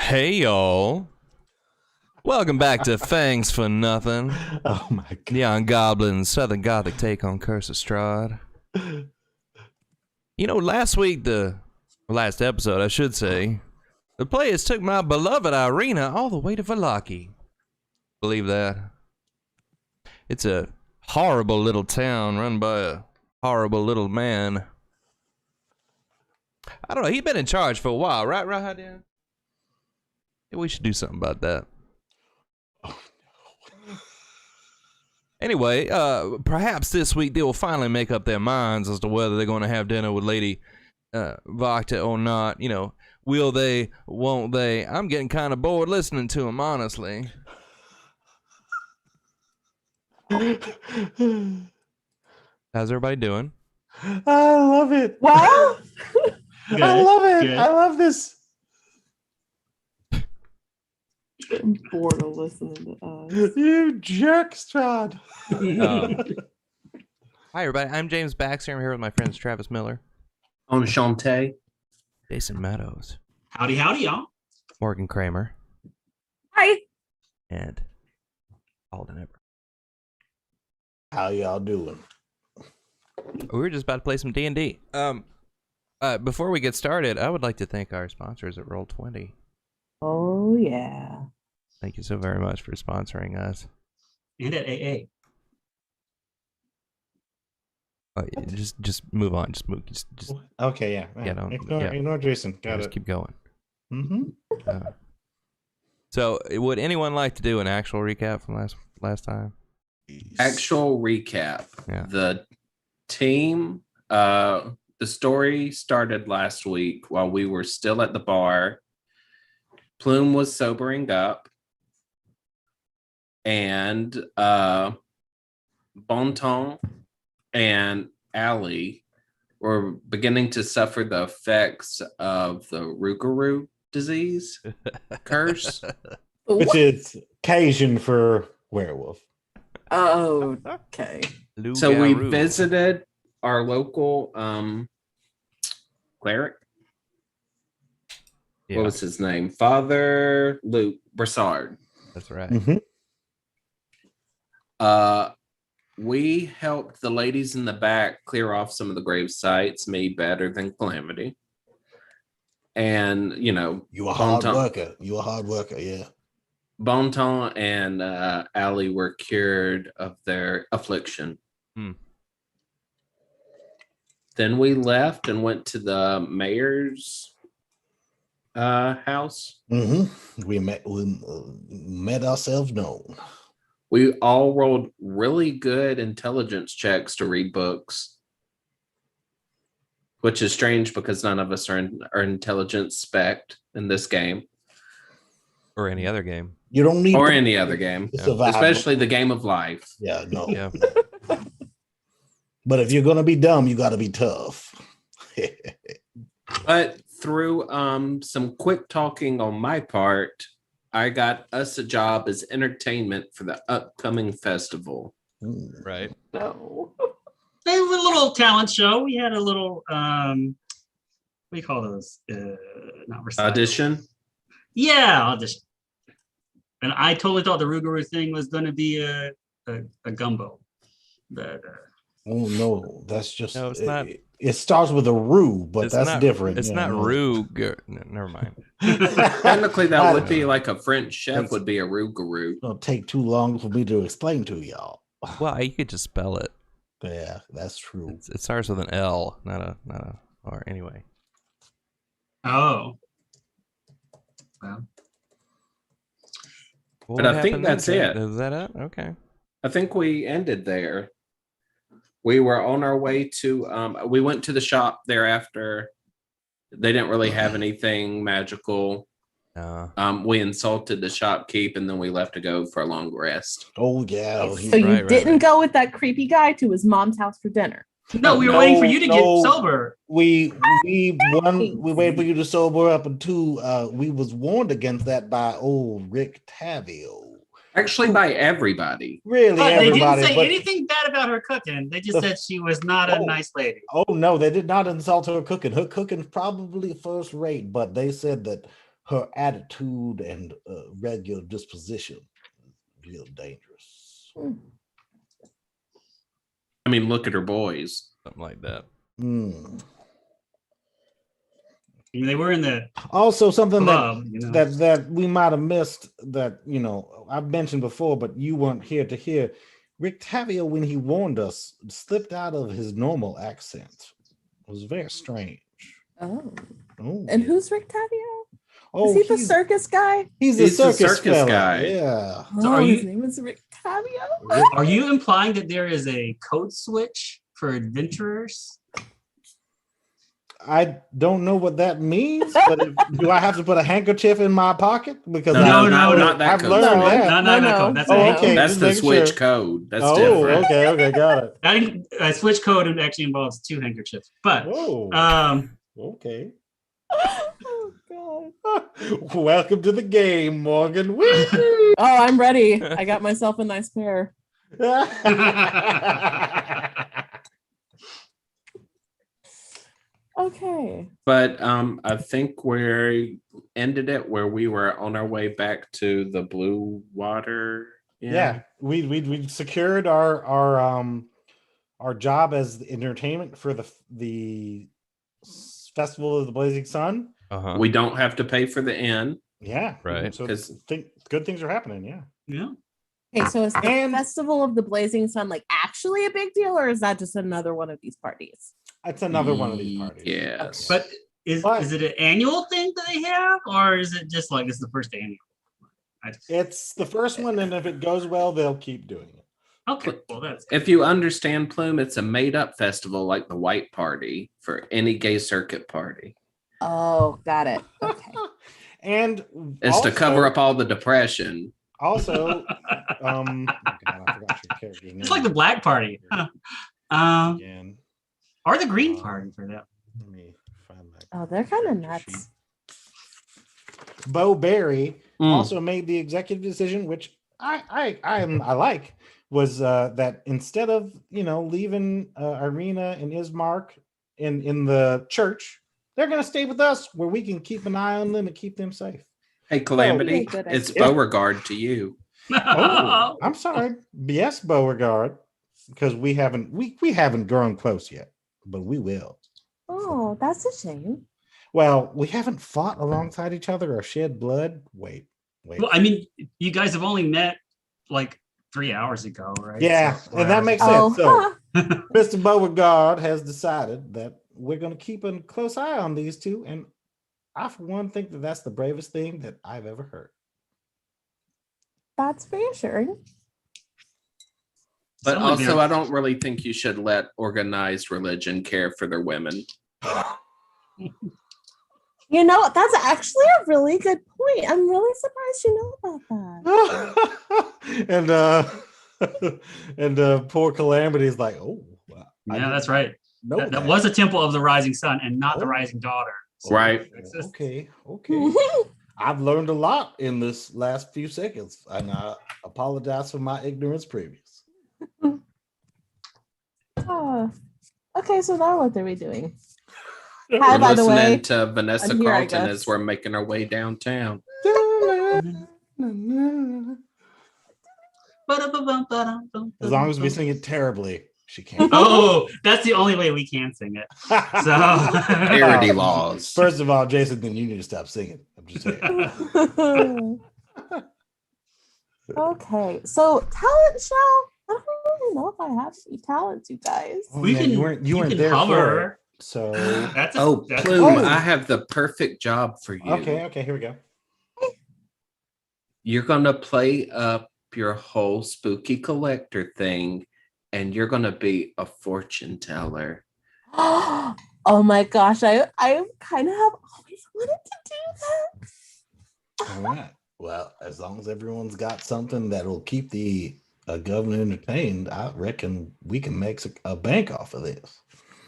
Hey y'all. Welcome back to Fangs For Nothing. Oh my god. Neon Goblin's Southern Gothic take on Curse of Strahd. You know, last episode, I should say, the players took my beloved Irina all the way to Vallaki. Believe that? It's a horrible little town run by a horrible little man. I don't know, he's been in charge for a while, right, Rahadian? Yeah, we should do something about that. Anyway, perhaps this week they will finally make up their minds as to whether they're going to have dinner with Lady Vacta or not. You know, will they, won't they? I'm getting kind of bored listening to them, honestly. How's everybody doing? I love it. Well, I love it. Good. I love this. I'm bored of listening to us. You jerk, Strahd. Hi, everybody. I'm James Baxter. I'm here with my friends Travis Miller, Enchanté. Jason Meadows, Howdy, y'all. Morgan Kramer, Hi. and Alden Everett. How y'all doing? We were just about to play some D&D. Before we get started, I would like to thank our sponsors at Roll20. Oh yeah. Thank you so very much for sponsoring us. And at AA. Just move on. Just Okay, yeah. Get on. Ignore Jason. Got just it. keep going. Mm-hmm. So, would anyone like to do an actual recap from last time? Actual recap. Yeah. The team, the story started last week while we were still at the bar. Plume was sobering up, and Bonton and Allie were beginning to suffer the effects of the Rougarou disease curse. Which is Cajun for werewolf. Oh, okay. So we Loup-garou. visited our local cleric. Yeah, What was his name? Father Luke Brassard. that's right. Mm-hmm. We helped the ladies in the back clear off some of the grave sites, made better than Calamity. And, you know, You a hard Bonton- worker. You a hard worker, yeah. Bonton and Allie were cured of their affliction. Hmm. Then we left and went to the mayor's house. Mm-hmm. We met ourselves known. We all rolled really good intelligence checks to read books, which is strange because none of us are intelligence spec in this game Or any other game. You don't need or to any other game, survive. especially the game of life. Yeah, no. Yeah. But if you're gonna be dumb, you gotta be tough. But through some quick talking on my part, I got us a job as entertainment for the upcoming festival. Right. No. They were a little talent show. We had a little what do you call those? Not recital. Audition. Yeah, audition. And I totally thought the Rougarou thing was going to be a gumbo. But Oh no, that's just No, it's not. It starts with a roux, but It's that's not- different. It's you not know. Rougarou. No, never mind. Technically, I that would don't be know. like a French chef That's- would be a Rougarou. It'll take too long for me to explain to y'all. Well, you could just spell it. Yeah, that's true. It starts with an L, not a R. Anyway. oh. Well, What But I think happened that's then? it. Is that it? Okay. I think we ended there. We were on our way to, we went to the shop thereafter. They didn't really have anything magical. We insulted the shopkeep and then we left to go for a long rest. Oh yeah. So he- you Right, didn't right. go with that creepy guy to his mom's house for dinner. no, we were No, waiting for you to no. get sober. we waited for you to sober up, and two, we was warned against that by old Rick Tavio. Actually, by everybody. Really, But they everybody. didn't say but- anything bad about her cooking. They just The- said she was not a Oh. nice lady. Oh no, they did not insult her cooking. Her cooking's probably first rate, but they said that her attitude and regular disposition is real dangerous. I mean, look at her boys. Something like that. Hmm. I mean, they were in the Also, something club, that we might have missed that I've mentioned before, but you weren't here to hear. Rick Tavio, when he warned us, slipped out of his normal accent. It was very strange. Oh. Oh, And yeah. who's Rick Tavio? Oh, Is he the circus guy? He's the circus circus fella. guy. Yeah. So Oh, are his you- name is Rick Tavio? Are you implying that there is a code switch for adventurers? I don't know what that means, but do I have to put a handkerchief in my pocket? Because No, not that I've code. learned No, that. No, no. that's Oh, a okay. That's just the making switch sure. code. That's Oh, different. okay, got it. A switch code actually involves 2 handkerchiefs. But Oh, okay. Oh, God. Welcome to the game, Morgan. Whee! Oh, I'm ready. I got myself a nice pair. Okay. But I think we ended it where we were on our way back to the blue water. Yeah, we secured our job as the entertainment for the Festival of the Blazing Sun. Uh-huh. We don't have to pay for the inn. Yeah, Right. So 'Cause- good things are happening. Yeah. yeah. Okay, so is the And- Festival of the Blazing Sun like actually a big deal, or is that just another one of these parties? It's another one of these parties. Yes. But is it an annual thing that they have, or is it just like this is the first annual? It's the first one, and if it goes well, they'll keep doing it. Okay, well that's If you understand, Plume, it's a made-up festival like the White Party for any gay circuit party. Oh, got it. Okay. And It's to cover also- up all the depression. Also, God, I forgot your character's name. it's like the Black Party. Again. Or the Green Party for that. Let me find that. Oh, they're kind of character nuts. sheet. Bo Berry Mm. also made the executive decision, which I like, was that instead of leaving Irina and Ismark in the church, they're going to stay with us where we can keep an eye on them and keep them safe. Hey, Calamity, good it's idea. Beauregard to you. Oh, I'm sorry. Yes, Beauregard, because we haven't grown close yet, but we will. Oh, that's a shame. Well, we haven't fought alongside each other or shed blood. Wait. Well, I mean, you guys have only met like 3 hours ago, right? Yeah, So, and that makes Oh, sense. So, huh. Mr. Beauregard has decided that we're going to keep a close eye on these two, and I, for one, think that that's the bravest thing that I've ever heard. That's reassuring. But Some of also, their- I don't really think you should let organized religion care for their women. You know, that's actually a really good point. I'm really surprised you know about that. and poor Calamity is like, oh, yeah, that's right. No, That was a temple of the rising sun and not the Oh. rising daughter. So Right. it's just- Okay. I've learned a lot in this last few seconds, and I apologize for my ignorance previous. Oh. Okay, so now what are we doing? We're Hi, by the listening way. to Vanessa I'm here, I Carlton guess. as we're making our way downtown. As long as we sing it terribly, she can't. Oh, that's the only way we can sing it. So Parody laws. First of all, Jason, then you need to stop singing. I'm just saying. Okay, so talent show. I don't really know if I have any talents, you guys. Oh, we man, can you weren't can there for it. hover. So That's a, Oh, that's Plume, Oh. I have the perfect job for you. okay, here we go. You're going to play up your whole spooky collector thing, and you're going to be a fortune teller. Oh my gosh, I kind of have always wanted to do that. All right. Well, as long as everyone's got something that will keep the governor entertained, I reckon we can make a bank off of this.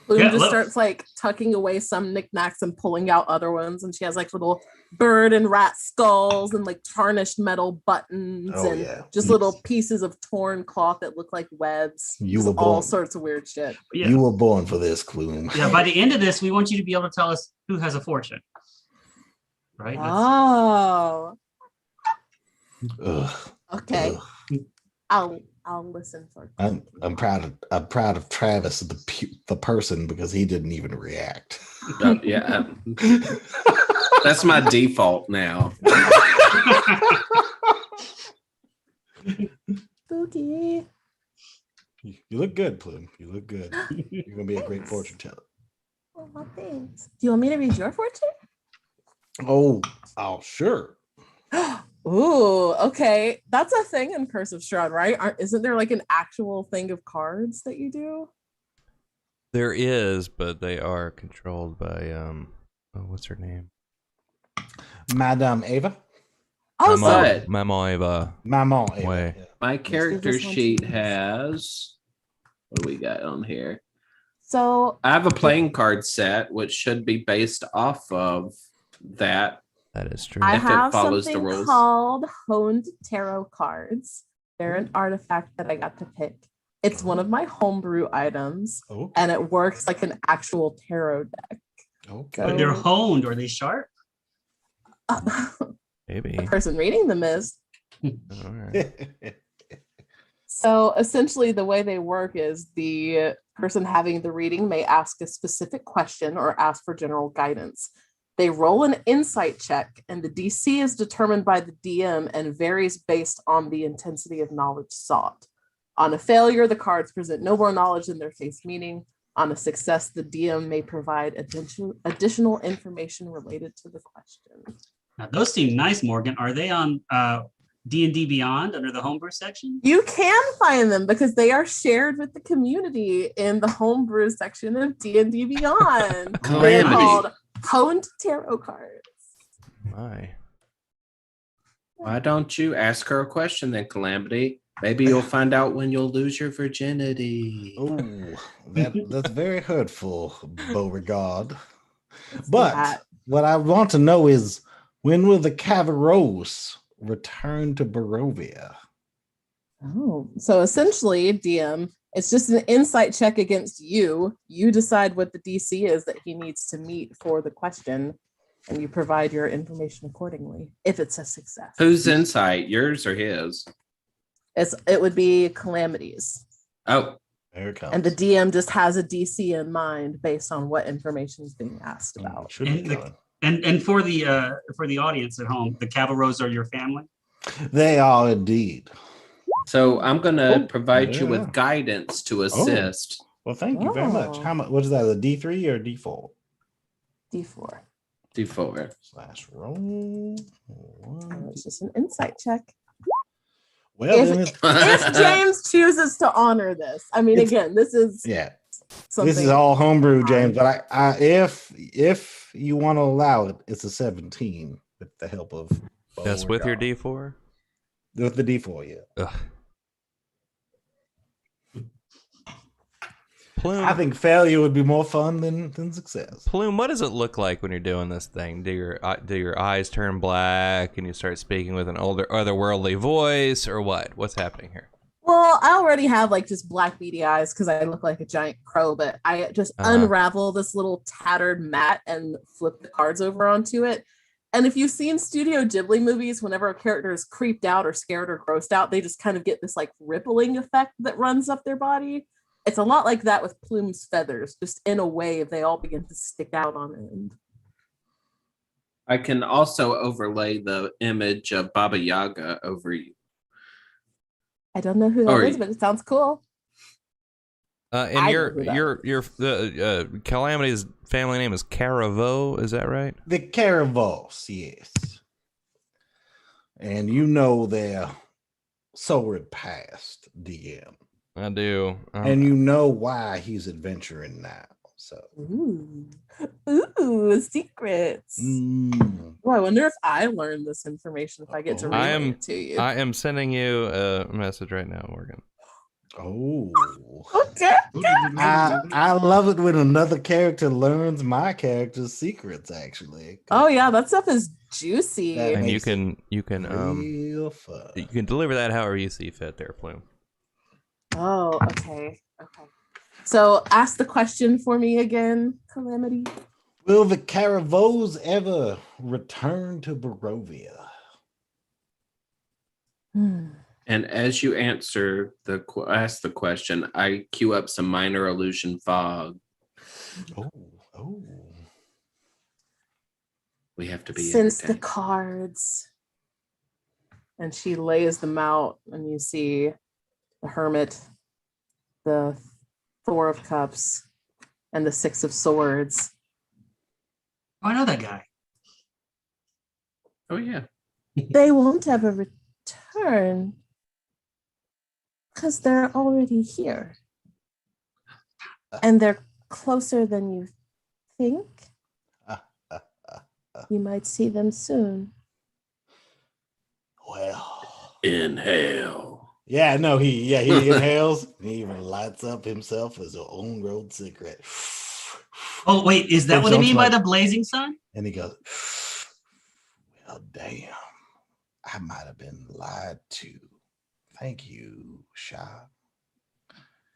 Bloom Yeah, just look. starts like tucking away some knickknacks and pulling out other ones, and she has like little bird and rat skulls and like tarnished metal buttons Oh, and yeah. just little pieces of torn cloth that look like webs. You Just were all born- sorts of weird shit. yeah. You were born for this, Clume. Yeah, by the end of this, we want you to be able to tell us who has a fortune. right? Oh, Ugh, okay. ugh. I'll listen for. I'm proud of Travis, the person, because he didn't even react. Yeah, that's my default now. Spooky. You look good, Plume. You look good. You're gonna be a great Thanks. fortune teller. Well, thanks. Do you want me to read your fortune? Oh, sure. Ooh, okay. That's a thing in Curse of Strahd, right? Isn't there like an actual thing of cards that you do? There is, but they are controlled by what's her name? Madame Ava. Oh, But- so Maman Eva. Maman Ava. Way. Yeah. My give character this one to sheet me. has, what do we got on here? so I have a playing card set, which should be based off of that. That is true. I If it have follows the something rules. called honed tarot cards. They're an artifact that I got to pick. It's one of my homebrew items, Okay. and it works like an actual tarot deck. Okay. But they're honed. Are they sharp? Maybe. The person reading them is. All right. So essentially, the way they work is the person having the reading may ask a specific question or ask for general guidance. They roll an insight check, and the DC is determined by the DM and varies based on the intensity of knowledge sought. On a failure, the cards present no more knowledge than their face meaning. On a success, the DM may provide additional information related to the question. Now, those seem nice, Morgan. Are they on D&D Beyond under the homebrew section? You can find them because they are shared with the community in the homebrew section of D&D Beyond. They're Calamity. called honed tarot cards. My. Why don't you ask her a question then, Calamity? Maybe you'll find out when you'll lose your virginity. Oh, that's very hurtful, Beauregard. It's But that. what I want to know is, when will the Cavaros return to Barovia? Oh, so essentially, DM, it's just an insight check against you. You decide what the DC is that he needs to meet for the question, and you provide your information accordingly if it's a success. Whose insight, yours or his? It would be Calamities. Oh, There it comes. And the DM just has a DC in mind based on what information is being asked about. Should be And the- coming. And for the audience at home, the Cavaros are your family? They are indeed. so I'm gonna Oh, provide you yeah. with guidance to assist. Well, thank you very much. Oh. How much? What is that? A D3 or D4? D4. D4. / roll. Oh, it's just an insight check. Well, If- then it's, If James chooses to honor this, I mean, It's- again, this is yeah. something. This is all homebrew, James. But if you want to allow it, it's a 17 with the help of. That's with your Beauregard. D4? With the D4, yeah. Ugh. Plume, I think failure would be more fun than success. Plume, what does it look like when you're doing this thing? Do your eyes turn black and you start speaking with an otherworldly voice, or what? What's happening here? Well, I already have like just black beady eyes because I look like a giant crow, but I just unravel this little tattered mat and flip the cards over onto it. And if you've seen Studio Ghibli movies, whenever a character is creeped out or scared or grossed out, they just kind of get this like rippling effect that runs up their body. It's a lot like that with Plume's feathers, just in a wave, they all begin to stick out on end. I can also overlay the image of Baba Yaga over you. I don't know who that Or- is, but it sounds cool. And I your know who that the Calamity's family name is Caravo, is that right? The Caravos, yes. And you know their sordid past, DM. I do. And you know why he's adventuring now. So Ooh, secrets. mm, Oh, I wonder if I learn this information if I get to Uh-oh. relay it to you. I am sending you a message right now, Morgan. oh. Okay. I love it when another character learns my character's secrets, actually. Oh yeah, that stuff is juicy. That And you makes can real fun. you can deliver that however you see fit there, Plume. Oh, okay. Okay. So ask the question for me again, Calamity. Will the Caravos ever return to Barovia? And as you ask the question, I cue up some minor illusion fog. Oh. We have to be Since the entertained. cards. And she lays them out, and you see the Hermit, the Four of Cups, and the Six of Swords. Oh, I know that guy. Oh yeah. They won't ever return because they're already here. And they're closer than you think. You might see them soon. Well, Inhale. yeah, no, he inhales. He even lights up himself as an own road cigarette. Oh, wait, is that what they mean by the blazing sun? And he goes, well, damn, I might have been lied to. Thank you, Shah.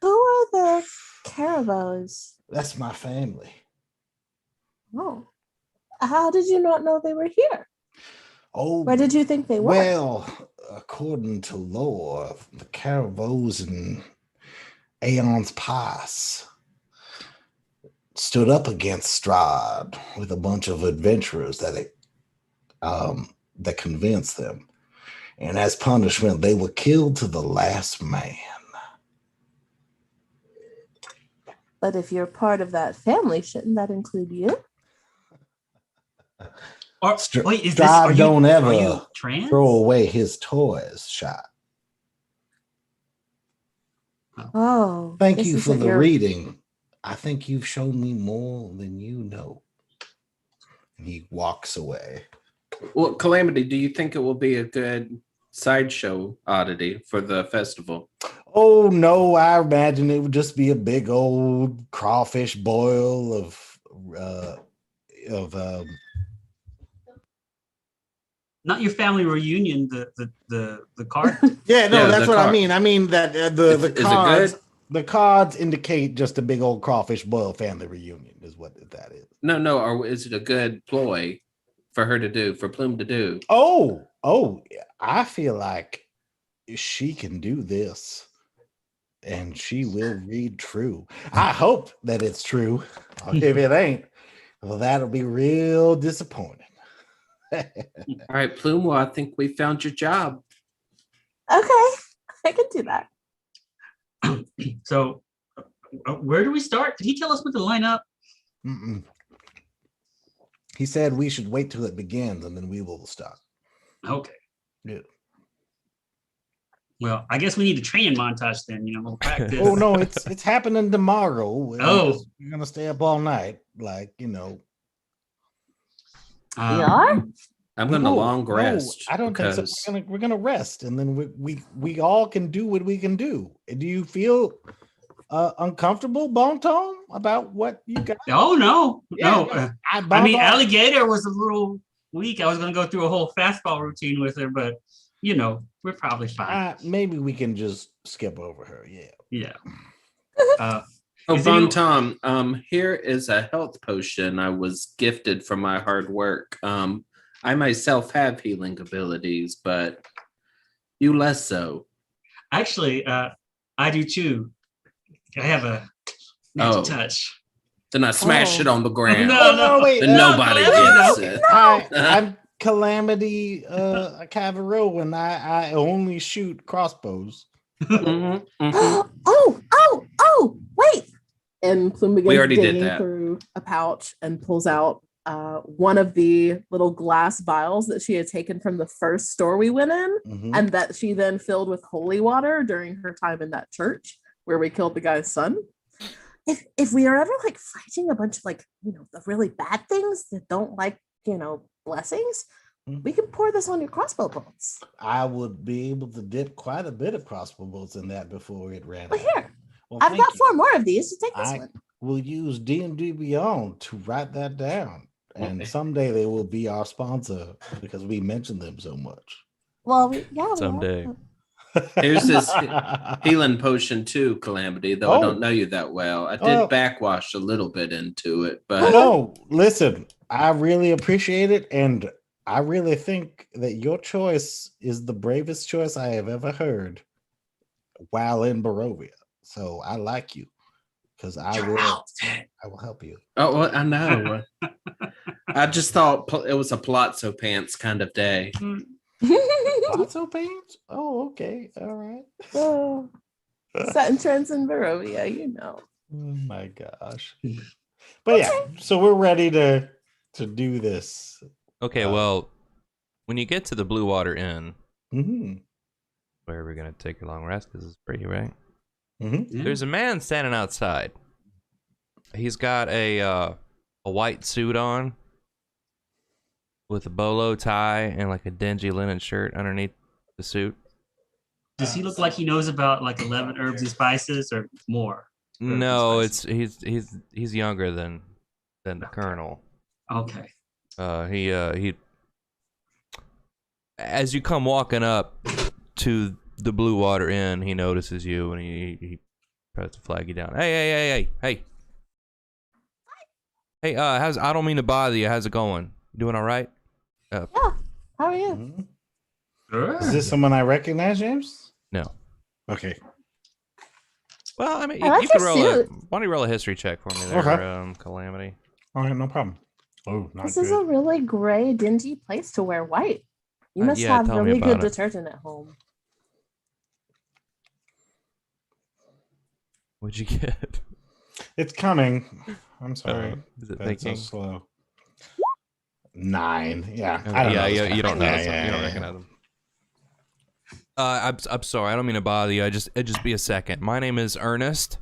Who are the Caravos? That's my family. Oh. How did you not know they were here? Oh, Where did you think they were? Well, according to lore, the Caravos in Aeon's Pass stood up against Strahd with a bunch of adventurers that convinced them. And as punishment, they were killed to the last man. But if you're part of that family, shouldn't that include you? Or, wait, is Strahd this, don't are ever you trans? throw away his toys, Shot. Oh. Thank you for the reading. I think you've shown me more than you know. And he walks away. Well, Calamity, do you think it will be a good sideshow oddity for the festival? Oh no, I imagine it would just be a big old crawfish boil of not your family reunion, the card. Yeah, no, Yeah, that's what card. I mean. I mean that the Is cards. it good? The cards indicate just a big old crawfish boil family reunion is what that is. No, or is it a good ploy for her to do, for Plume to do? Oh, I feel like she can do this. And she will read true. I hope that it's true. If it ain't, well, that'll be real disappointing. All right, Plume, well, I think we found your job. Okay, I can do that. So, where do we start? Did he tell us what to line up? Mm-mm. He said we should wait till it begins and then we will start. Okay. Yeah. Well, I guess we need a training montage then. We'll practice. Oh no, it's happening tomorrow. Oh, we're gonna stay up all night, like We are? I'm gonna long rest. I don't think so. We're gonna rest, and then we all can do what we can do. Do you feel uncomfortable, Bon Ton, about what you got? Oh no. I mean, Alligator was a little weak. I was gonna go through a whole fastball routine with her, but we're probably fine. Maybe we can just skip over her. Yeah. Bon Ton, here is a health potion I was gifted from my hard work. I myself have healing abilities, but you less so. Actually, I do too. I have a magic touch. Then I smash it on the ground. No, wait. Then nobody gets it. I'm Calamity Cavaro, and I only shoot crossbows. Oh, wait. And Plume begins We already did digging that. through a pouch and pulls out one of the little glass vials that she had taken from the first store we went in, and that she then filled with holy water during her time in that church where we killed the guy's son. If we are ever fighting a bunch of the really bad things that don't like blessings, we can pour this on your crossbow bolts. I would be able to dip quite a bit of crossbow bolts in that before it ran out. Here, I've got 4 more of these. So take this one. We'll use D&D Beyond to write that down. And someday they will be our sponsor because we mention them so much. Well, Someday. Here's this healing potion too, Calamity, though I Oh. don't know you that well. I did Oh. backwash a little bit into it, but No, listen, I really appreciate it, and I really think that your choice is the bravest choice I have ever heard while in Barovia. So I like you because I will help you. oh, well, I know. I just thought it was a palazzo pants kind of day. Palazzo paint? Oh, okay. All right. Oh, setting trends in Barovia, you know. Oh my gosh. But yeah, so we're ready to do this. Okay, well, when you get to the Blue Water Inn, Mm-hmm. where we're gonna take a long rest because it's pretty, right? Mm-hmm. Yeah. There's a man standing outside. He's got a white suit on with a bolo tie and like a dingy linen shirt underneath the suit. Does he look like he knows about like 11 herbs and spices or more? No, Spicy. he's younger than the colonel. Okay. He as you come walking up to the Blue Water Inn, he notices you and he tries to flag you down. Hey. Hey, I don't mean to bother you. How's it going? Doing all right? Yeah. How are you? Mm-hmm. Sure. Is this someone I recognize, James? No. Okay. Well, I mean, I like you can your roll suit. why don't you roll a history check for me there, Okay. Calamity? All right, no problem. Oh, not This good. is a really gray, dingy place to wear white. You must yeah, have tell me really good about it. detergent at home. What'd you get? It's coming. I'm sorry. Is it That's so thinking? slow. 9. Yeah. Okay, I don't yeah, know. this you guy. don't know. Yeah, You don't recognize him. I'm sorry. I don't mean to bother you. It'd just be a second. My name is Ernest.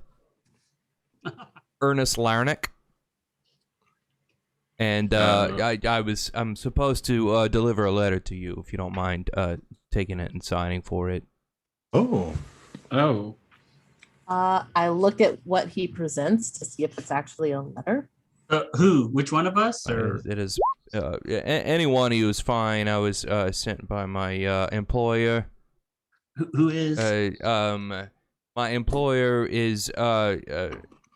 Ernest Larnick. And I'm supposed to deliver a letter to you if you don't mind taking it and signing for it. Oh. Oh, I look at what he presents to see if it's actually a letter. Who? Which one of us? Or It is anyone who is fine. I was sent by my employer. who is? My employer is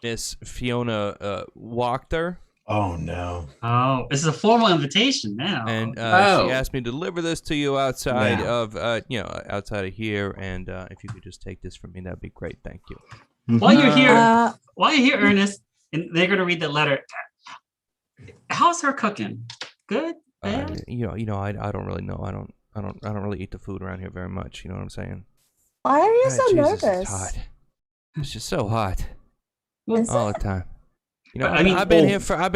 Miss Fiona Wachter, Oh no. Oh, it's a formal invitation now. and Okay. she Oh. asked me to deliver this to you outside Yeah. of outside of here, and if you could just take this from me, that'd be great. Thank you. While you're here, Uh, Ernest, and they're gonna read the letter. How's her cooking? Good? Bad? I don't really know. I don't really eat the food around here very much. You know what I'm saying? why are you so Jesus, nervous? It's hot. It's just so hot Is all it? the time. You know, I mean, I've been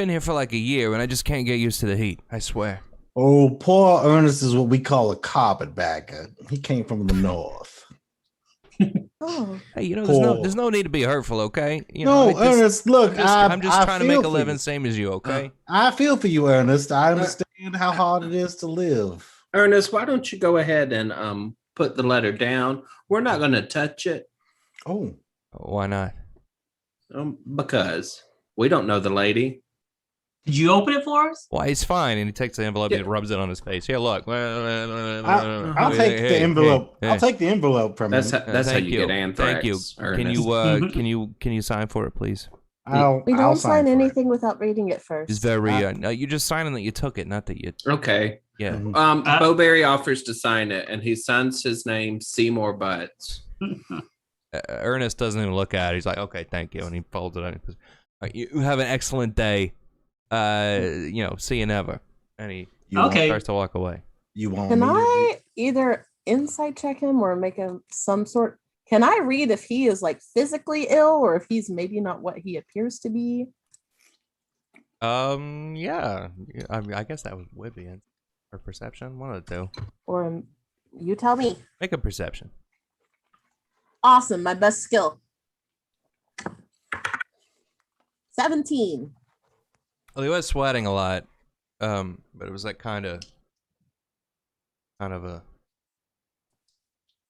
here for like a year, and I just can't get used to the heat. I swear. Oh, poor Ernest is what we call a carpetbagger. He came from the north. Oh, Hey, Poor. there's no need to be hurtful, okay? You know, No, Ernest, look, I'm just I trying to feel make a for living, you. same as you, okay? I feel for you, Ernest. I understand how hard it is to live. Ernest, why don't you go ahead and put the letter down? We're not going to touch it Oh, Why not? because we don't know the lady. Did you open it for us? Why, he's fine, and he takes the envelope and Yeah. rubs it on his face. Here, look. I'll take the envelope. Hey. I'll take the envelope from That's him. how Thank you get anthrax. Thank you. Ernest. Can you sign for it, please? we I'll don't sign for it. anything without reading it first. It's very. You're just signing that you took it, not that you. Okay. Yeah. Mhm. Bowberry offers to sign it, and he signs his name Seymour Butts. Ernest doesn't even look at it. He's like, okay, thank you, and he folds it on. He goes, "All right, you have an excellent day. See you never." And he You Okay. Want, starts to walk away. you want Can me to- I either insight check him or make him some sort? Can I read if he is like physically ill or if he's maybe not what he appears to be? Yeah. I guess that would be it. Or perception, one of the two. Or you tell me. Make a perception. Awesome, my best skill. 17. Well, he was sweating a lot, but it was like kind of the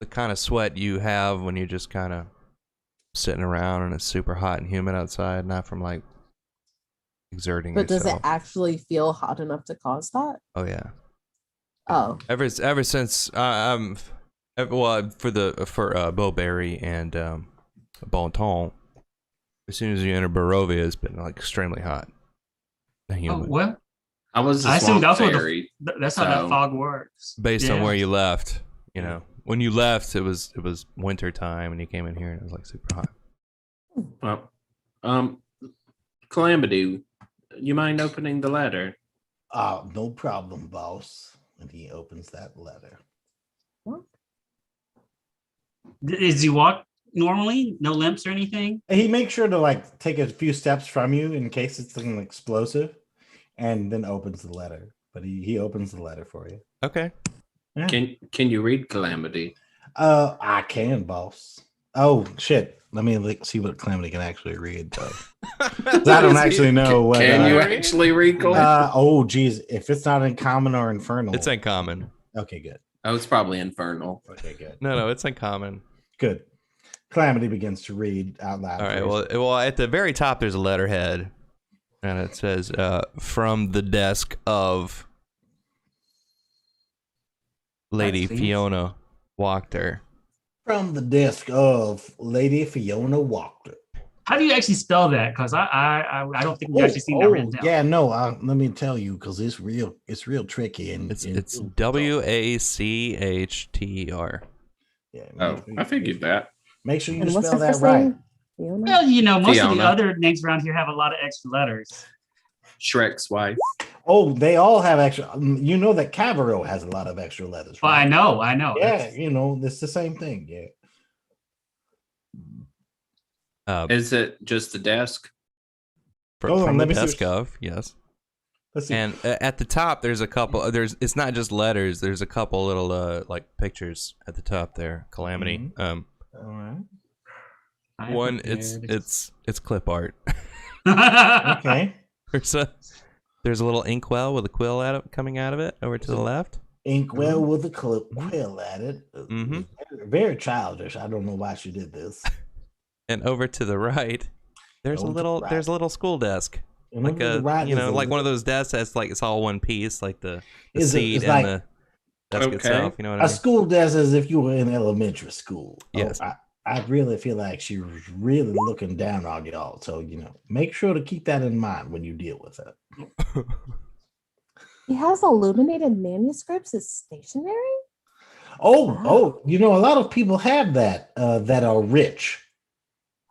kind of sweat you have when you're just kind of sitting around and it's super hot and humid outside, not from like exerting But does yourself. it actually feel hot enough to cause that? Oh yeah. Oh, Ever since Well, for Beauberry and Bonton, as soon as you enter Barovia, it's been like extremely hot. Oh, Humid. well, I was a I assume swamp that's what fairy. that's how that fog works. Based on Yeah. where you left, when you left, it was winter time, and you came in here, and it was like super hot. Well, Calamity, you mind opening the letter? No problem, boss. And he opens that letter. Does he walk normally? No limps or anything? He makes sure to like take a few steps from you in case it's something explosive, and then opens the letter. But he opens the letter for you. Okay. Yeah. Can you read Calamity? I can, boss. Oh shit! Let me see what Calamity can actually read, though. 'Cause I don't actually know what. Can you actually read Calamity? Oh, geez! If it's not uncommon or infernal, It's uncommon. okay. Good. Oh, it's probably infernal. Okay, good. No, it's uncommon. Good. Calamity begins to read out loud. All right. Well, at the very top, there's a letterhead, and it says, "From the desk of Lady Please. Fiona Wachter." From the desk of Lady Fiona Wachter. How do you actually spell that? Because I don't think we actually seen that written down. Yeah, no. Let me tell you, because it's real tricky, and It's Wachter. Yeah. Oh, I figured that. Make sure you And what's spell the that first right. name? Fiona? Well, most of the Fiona. other names around here have a lot of extra letters. Shrek's wife. Oh, they all have extra. You know that Cavaro has a lot of extra letters. Well, Right? I know. Yeah, That's- it's the same thing. Yeah. Is it just the desk? Hold on, From the let me see desk what- of, yes. Let's see. And at the top, there's a couple. It's not just letters. There's a couple little like pictures at the top there. Calamity. All right. I have One, prepared. it's clip art. Okay. There's a little inkwell with a quill coming out of it over to the left. Inkwell with a quill at it. Mhm. Very childish. I don't know why she did this. And over to the right, there's Over to the right. there's a little school desk. And Like over to the right is a like one of little- those desks that's like it's all one piece, like the seat it's and like the desk Okay. itself. You know what I a mean? school desk as if you were in elementary school. Yes. I really feel like she was really looking down on y'all. So, make sure to keep that in mind when you deal with it. He has illuminated manuscripts as stationery? Oh, a lot of people have that that are rich.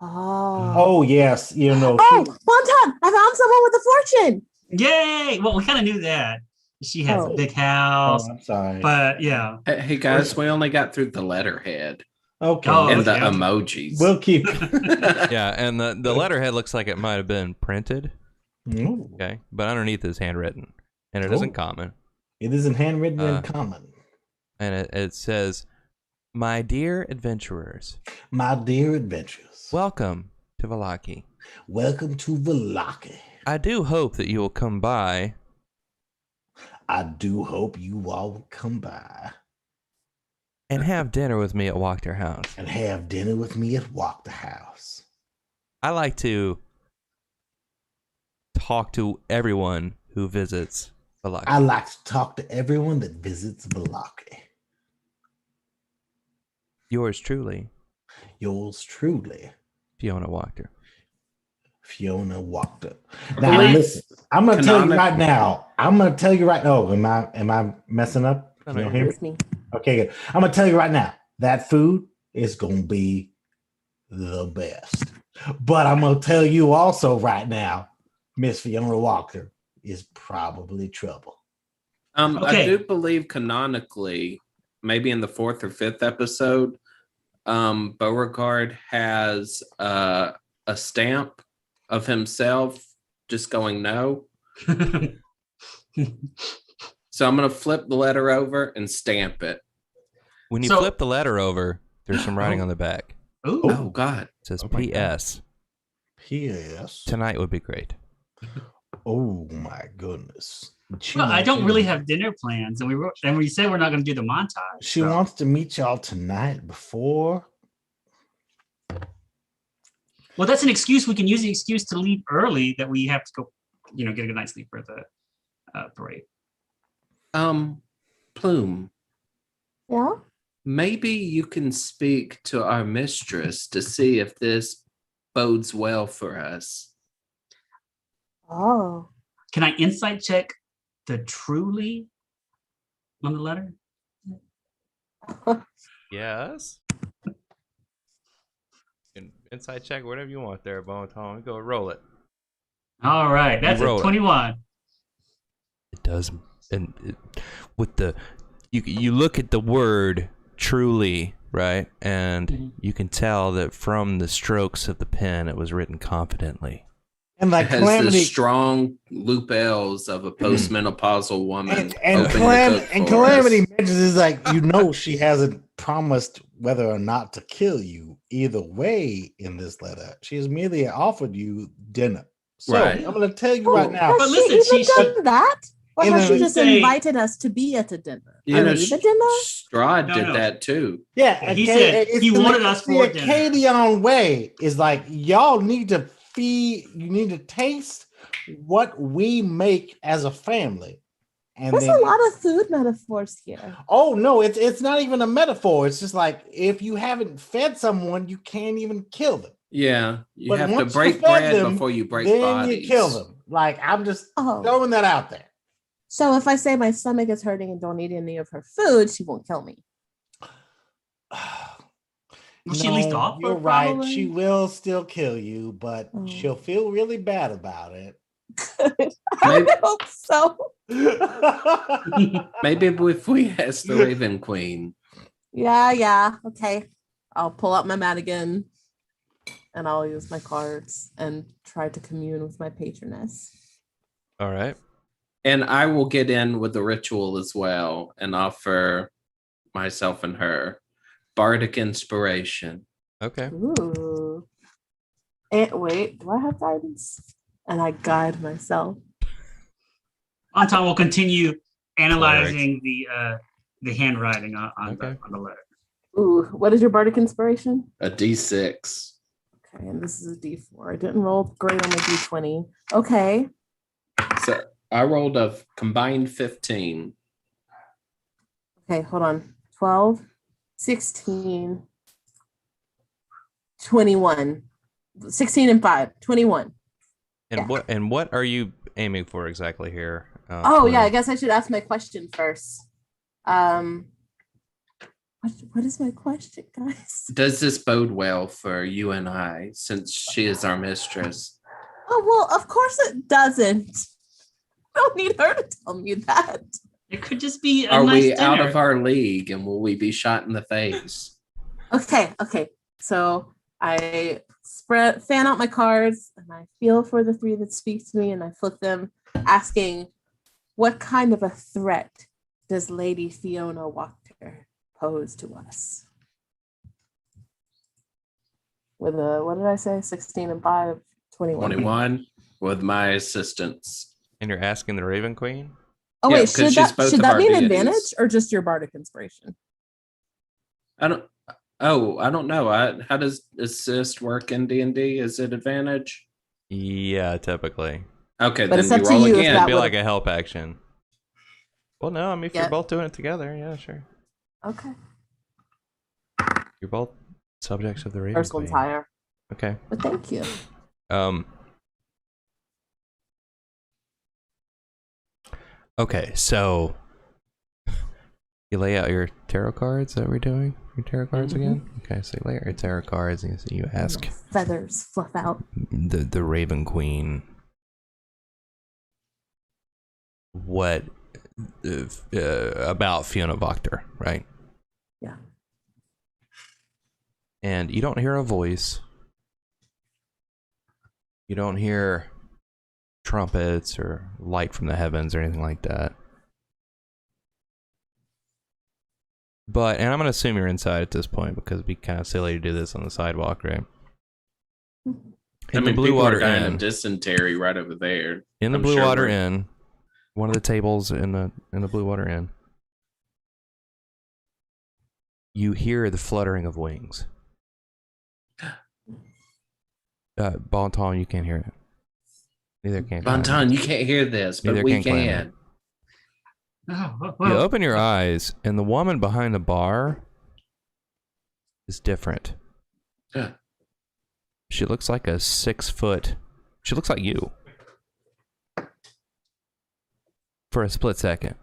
Oh. Oh, yes. Oh, Bonton! I found someone with a fortune. Yay! Well, we kind of knew that. She has a big house, I'm sorry. but yeah. Hey guys, we only got through the letterhead Okay. Oh, and the okay. emojis. We'll keep. Yeah, and the letterhead looks like it might have been printed. Ooh. Okay, but underneath is handwritten, and it isn't Oh. common. It isn't handwritten in common. And it says, "My dear adventurers, My dear adventurers, welcome to Vallaki. welcome to Vallaki. I do hope that you will come by I do hope you all will come by and have dinner with me at Wachter House. and have dinner with me at Wachter House. I like to talk to everyone who visits Vallaki. I like to talk to everyone that visits Vallaki. Yours truly, Yours truly, Fiona Wachter." Fiona Wachter. Now Believe- listen, I'm gonna tell you Canonic- right now. I'm gonna tell you right. Oh, am I messing up? No, You no, don't you're hear me? It's me. Okay, good. I'm gonna tell you right now. That food is gonna be the best. But I'm gonna tell you also right now, Miss Fiona Wachter is probably trouble. I Okay. do believe canonically, maybe in the 4th or 5th episode, Beauregard has a stamp of himself just going no. So I'm gonna flip the letter over and stamp it. When you So- flip the letter over, there's some writing on the back. Ooh. Oh God. It says, Oh my God. "P.S. P.S. Tonight would be great." Oh my goodness. Well, I don't really have dinner plans, and we said we're not going to do the montage. She so- wants to meet y'all tonight before. Well, that's an excuse. We can use the excuse to leave early that we have to go, get a good night's sleep for the parade. Plume. Yeah? Maybe you can speak to our mistress to see if this bodes well for us. Oh. Can I insight check the truly on the letter? Yes. Inside check, whatever you want there, Bone Tom. Go roll it. All right, that's a roll it. 21. It does, and with the you look at the word truly, right, and you can tell that from the strokes of the pen, it was written confidently. And like It has Calamity the strong lapels of a postmenopausal woman. and hoping to cook for Calamity us. mentions is like, she hasn't promised whether or not to kill you either way in this letter. She has merely offered you dinner. So Right. I'm going to tell you right now. But Has listen, she even done that? Or in has she a- just say- invited us to be at a dinner? You Are know, we the dinner? Strahd did No. that too. Yeah, He said he wanted us for the dinner. Acadian way is like, y'all need to you need to taste what we make as a family. And There's then a lot of food metaphors here. oh no, it's not even a metaphor. It's just like if you haven't fed someone, you can't even kill them. Yeah, you But have to once you break fed bread them, before you break then bodies. you kill them. Like I'm just Oh. throwing that out there. So if I say my stomach is hurting and don't eat any of her food, she won't kill me. Will she at least offer, You're right. probably? She will still kill you, but Oh. she'll feel really bad about it. I Maybe- hope so. Maybe if we ask the Raven Queen. Yeah. Okay. I'll pull out my Madigan and I'll use my cards and try to commune with my patroness. All right. And I will get in with the ritual as well and offer myself and her bardic inspiration. Okay. Ooh. And wait, do I have guidance? And I guide myself. Anton will continue analyzing the handwriting on the letter. Ooh, what is your bardic inspiration? A D6. Okay, and this is a D4. I didn't roll great on my D20. Okay. So I rolled a combined 15. Okay, hold on. 12, 16, 21. 16 and 5, 21. And Yeah. what are you aiming for exactly here? Oh, yeah, I Lynn? guess I should ask my question first. What is my question, guys? Does this bode well for you and I, since she is our mistress? Oh, well, of course it doesn't. I don't need her to tell me that. It could just be a Are nice we dinner. out of our league and will we be shot in the face? Okay. So I fan out my cards and I feel for the three that speak to me and I flip them, asking, what kind of a threat does Lady Fiona Wachter pose to us? With a, what did I say? 16 and 5, 21. 21 with my assistance. And you're asking the Raven Queen? Oh, Yeah, wait, 'cause should she's both that of our be an deities. advantage or just your bardic inspiration? I don't know. How does assist work in D&D? Is it advantage? Yeah, typically. Okay, But it's then up you to roll you if again. that It'd be would- like a help action. Well, no, I mean, if Yeah. you're both doing it together, yeah, sure. Okay. You're both subjects of the Raven First Queen. one's higher. Okay. But thank you. Okay, so you lay out your tarot cards. Is that what we're doing? Your tarot cards again? Okay, so you lay out your tarot cards and you ask Feathers fluff out. the Raven Queen what about Fiona Wachter, right? Yeah. And you don't hear a voice. You don't hear trumpets or light from the heavens or anything like that. But, and I'm going to assume you're inside at this point because it'd be kind of silly to do this on the sidewalk, right? In the Blue people Water are dying Inn. of dysentery right over there. In the I'm Blue sure Water we're- Inn, one of the tables in the Blue Water Inn, you hear the fluttering of wings. Bonton, you can't hear it. Neither can Bonton, you can't hear this, but Neither we can Calamity. can. Oh, You well, open your eyes, and the woman behind the bar is different. Yeah. She looks like a 6 foot. She looks like you. For a split second.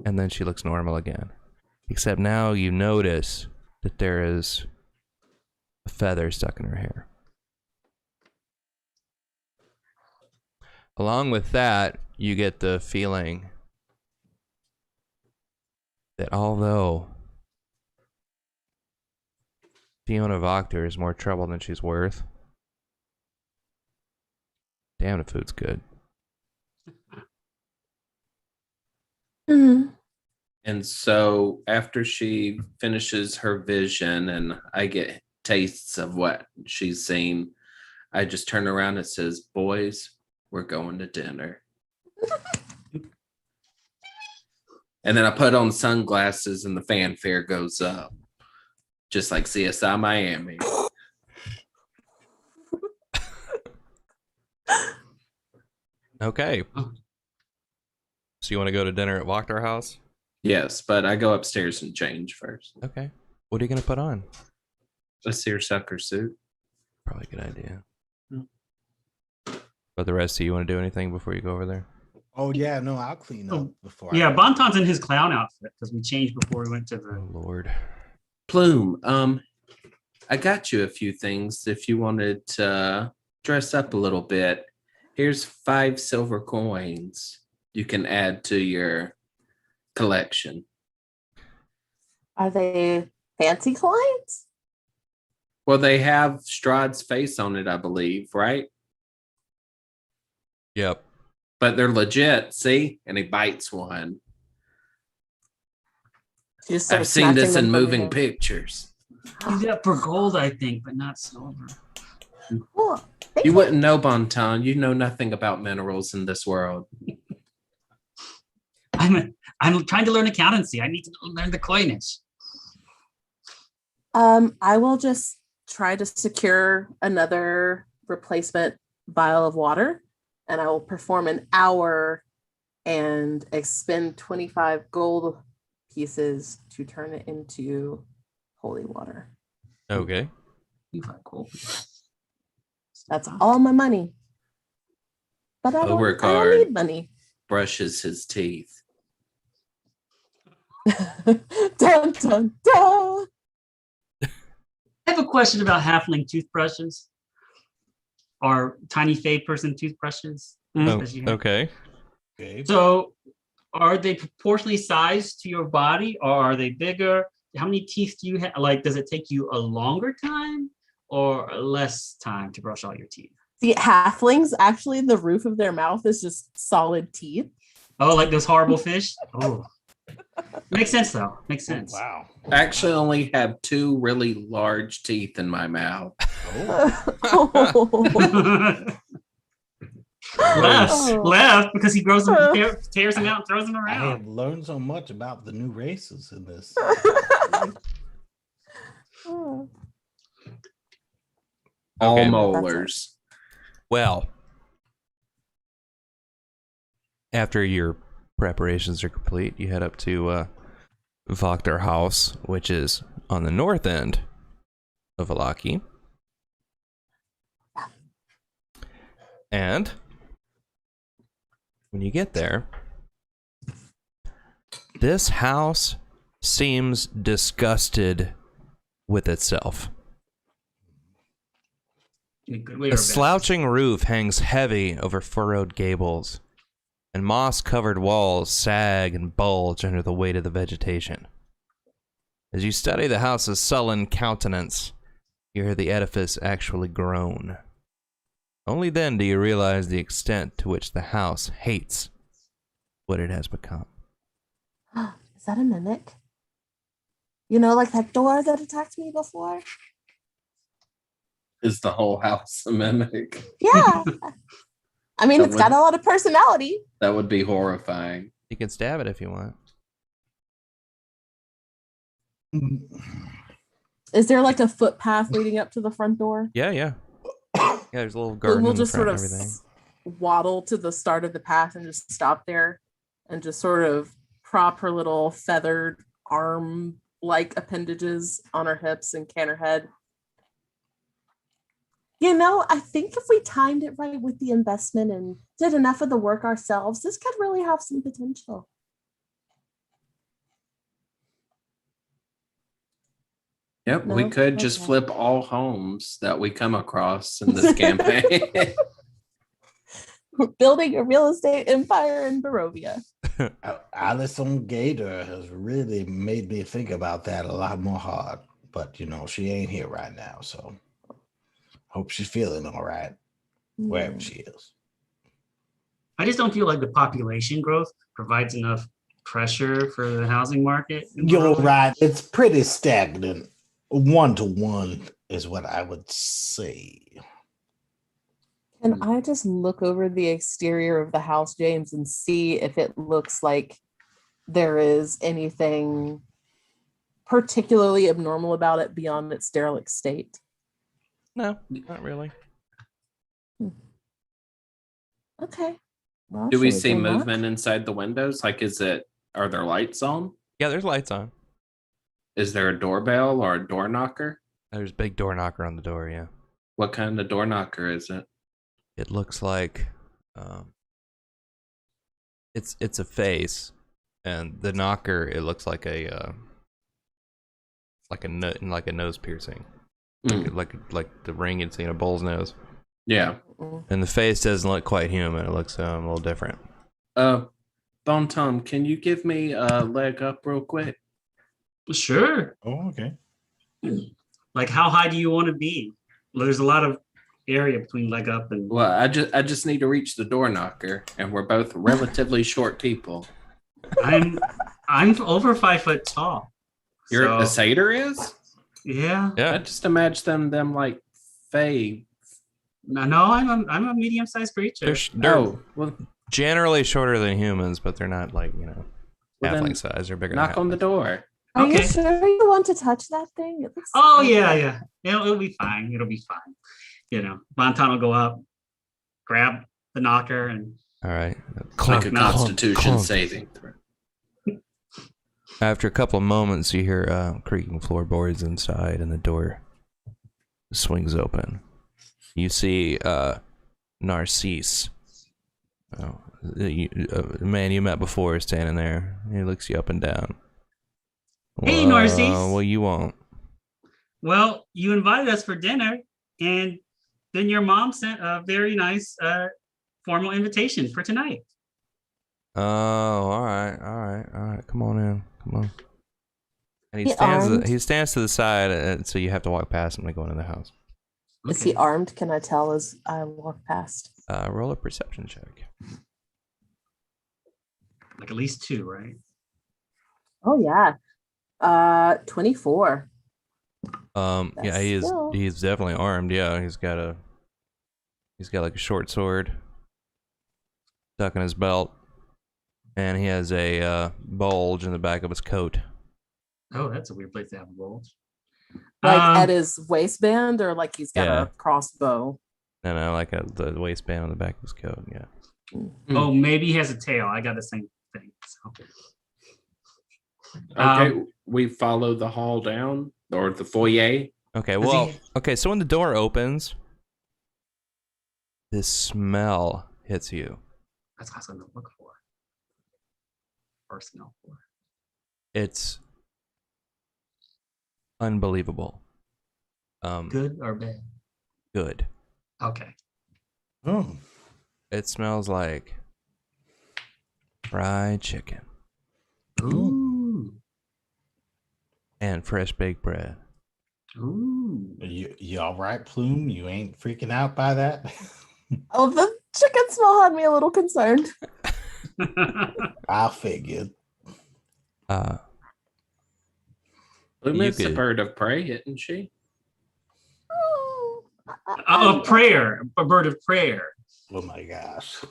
And then she looks normal again. Except now you notice that there is a feather stuck in her hair. Along with that, you get the feeling that although Fiona Voctor is more trouble than she's worth, damn, the food's good. Mm-hmm. And so after she finishes her vision and I get tastes of what she's seen, I just turn around and says, boys, we're going to dinner. And then I put on sunglasses and the fanfare goes up. Just like CSI Miami. Okay. So you want to go to dinner at Wachter House? Yes, but I go upstairs and change first. Okay. What are you going to put on? A seersucker suit. Probably a good idea. Hmm. But the rest of you want to do anything before you go over there? Oh yeah, no, I'll clean up before. Yeah, I go. Bonton's in his clown outfit because we changed before we went to the. Oh, Lord. Plume, I got you a few things if you wanted to dress up a little bit. Here's 5 silver coins you can add to your collection. Are they fancy coins? Well, they have Strahd's face on it, I believe, right? Yep. But they're legit, see? And he bites one. She just started I've seen snatching this them in from moving your- pictures. He's up for gold, I think, but not silver. Oh, thank You wouldn't know, Bonton. You know nothing about minerals in this world. I'm trying to learn accountancy. I need to learn the coinage. I will just try to secure another replacement vial of water, and I will perform an hour and expend 25 gold pieces to turn it into holy water. Okay. You got gold. That's all my money. But I don't Beauregard need money. brushes his teeth. Dun, dun, dun. I have a question about halfling toothbrushes or tiny fey person toothbrushes. Oh, as you have. okay. Okay. So are they proportionally sized to your body or are they bigger? How many teeth do you have? Like, does it take you a longer time or less time to brush all your teeth? See, halflings, actually, the roof of their mouth is just solid teeth. Oh, like those horrible fish? Oh. Makes sense, though. Makes sense. Wow. I actually only have 2 really large teeth in my mouth. Left because he grows them, tears them out, and throws them I around. have learned so much about the new races in this. All Okay. molars. Well, after your preparations are complete, you head up to Wachter House, which is on the north end of Vallaki. And when you get there, this house seems disgusted with itself. In a good way or A bad? slouching roof hangs heavy over furrowed gables, and moss-covered walls sag and bulge under the weight of the vegetation. As you study the house's sullen countenance, you hear the edifice actually groan. Only then do you realize the extent to which the house hates what it has become. Is that a mimic? You know, like that door that attacked me before? Is the whole house a mimic? Yeah. I mean, That it's got a lot of personality. That would be horrifying. You can stab it if you want. Is there like a footpath leading up to the front door? Yeah, yeah. Yeah, there's a little garden We'll in the just front sort and of everything. waddle to the start of the path and just stop there and just sort of prop her little feathered arm like appendages on her hips and can her head. You know, I think if we timed it right with the investment and did enough of the work ourselves, this could really have some potential. Yep, No? we could just Okay. flip all homes that we come across in this campaign. We're building a real estate empire in Barovia. Alison Gator has really made me think about that a lot more hard. But she ain't here right now, so hope she's feeling all right wherever she is. I just don't feel like the population growth provides enough pressure for the housing market. You're right. It's pretty stagnant. 1-to-1 is what I would say. Can I just look over the exterior of the house, James, and see if it looks like there is anything particularly abnormal about it beyond its derelict state? No, not really. Okay. Well, Do we shall see go knock? movement inside the windows? Like, are there lights on? Yeah, there's lights on. Is there a doorbell or a door knocker? There's a big door knocker on the door, yeah. What kind of door knocker is it? It looks like it's a face, and the knocker, it looks like a nose piercing. Like the ring you'd see in a bull's nose. Yeah. And the face doesn't look quite human. It looks a little different. Bon Tom, can you give me a leg up real quick? Sure. Oh, okay. Like, how high do you want to be? Well, there's a lot of area between leg up and. Well, I just need to reach the door knocker, and we're both relatively short people. I'm over 5 foot tall. A satyr is? Yeah. I just imagine them like Fae. No, I'm a medium sized creature. They're well, generally shorter than humans, but they're not like Well, halfling then size. They're bigger. knock than on the door. Are you Okay. sure you want to touch that thing? It looks Oh okay. yeah. It'll be fine. It'll be fine. Bonton will go up, grab the knocker, and All right. Like a Constitution saving throw. After a couple of moments, you hear creaking floorboards inside, and the door swings open. You see Narcisse, the man you met before, is standing there. He looks you up and down. Hey, Narcisse. What you want? well, you invited us for dinner, and then your mom sent a very nice formal invitation for tonight. Oh, all right. Come on in. Come on. And he stands to the side, and so you have to walk past him to go into the house. Is he armed? Can I tell as I walk past? Roll a perception check. Like at least 2, right? Oh yeah. 24. Yeah, he's definitely armed. Yeah, he's got like a short sword stuck in his belt, and he has a bulge in the back of his coat. Oh, that's a weird place to have a bulge. Like at his waistband, or like he's got a crossbow? No, like the waistband on the back of his coat. Yeah. Oh, maybe he has a tail. I got the same thing. So. Okay, we follow the hall down or the foyer. Okay, so when the door opens, this smell hits you. That's what I'm looking for. Or smell for. It's unbelievable. Good or bad? Good. Okay. Oh. It smells like fried chicken. Ooh. And fresh baked bread. Ooh. You all right, Plume? You ain't freaking out by that? Oh, the chicken smell had me a little concerned. I figured. Luma's a bird of prey, isn't she? A prayer. A bird of prayer. Oh my gosh.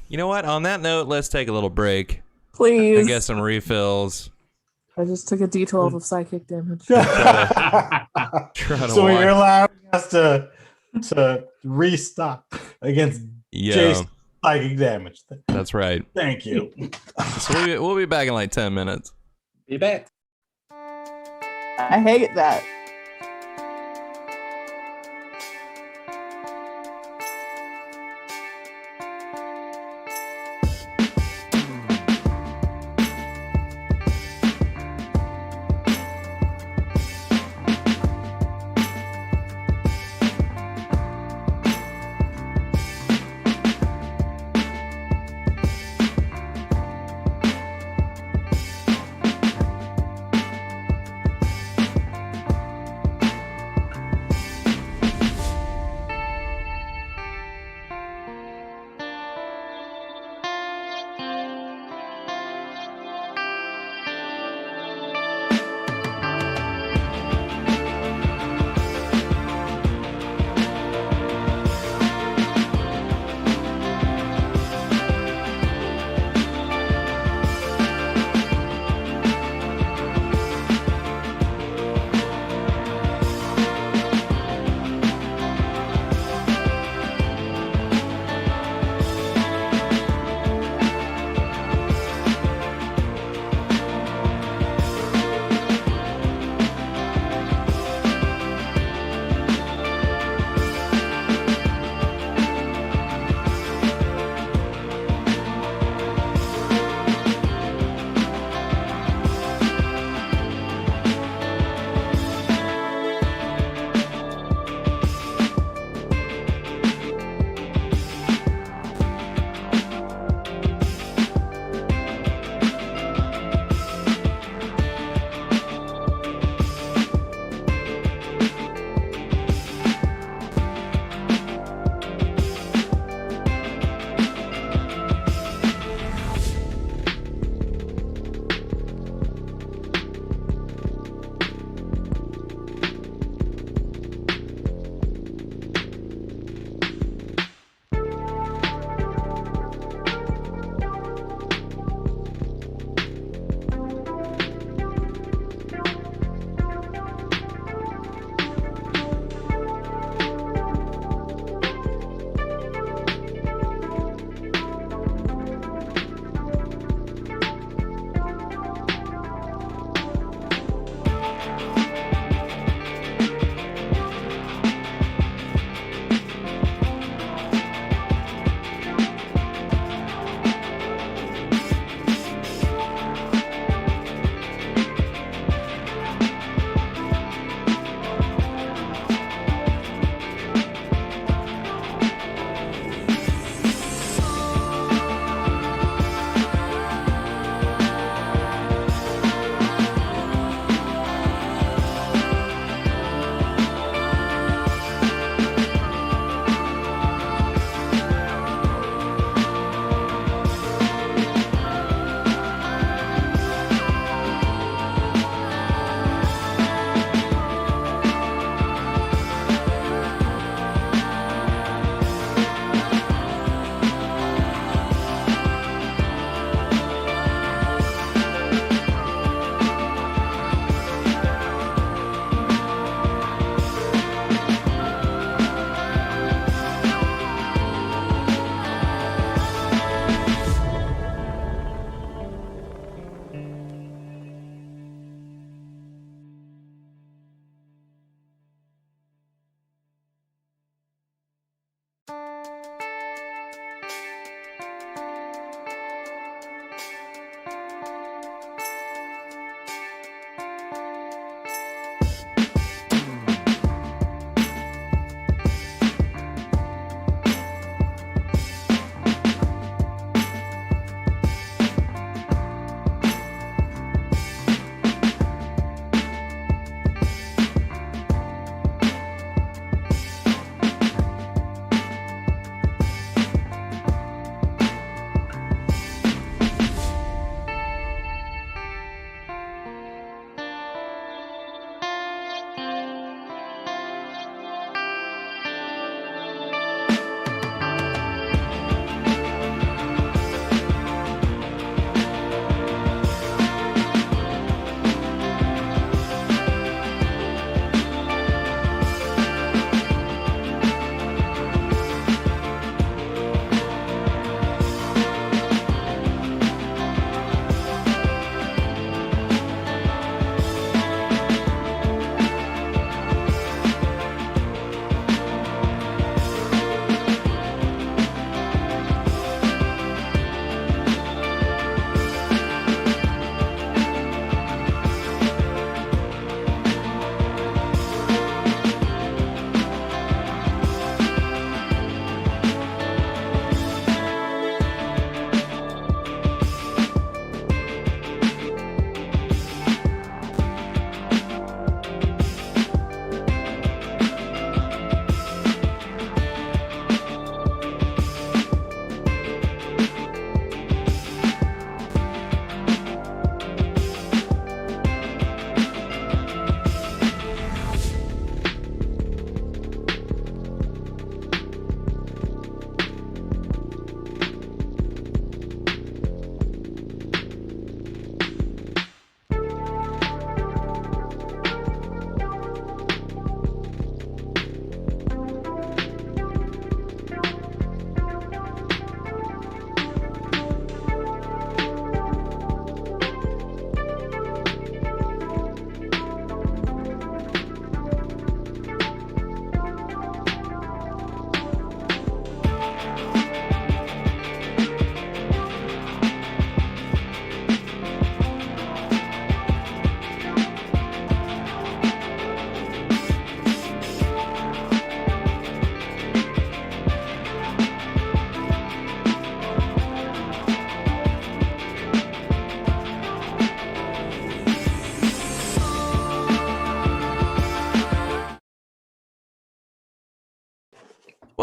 You know what? On that note, let's take a little break. Please. And get some refills. I just took a D12 of psychic damage. So watch. you're allowing us to restock against Jason's psychic damage. That's right. Thank you. So we'll be back in like 10 minutes. Be back. I hate that.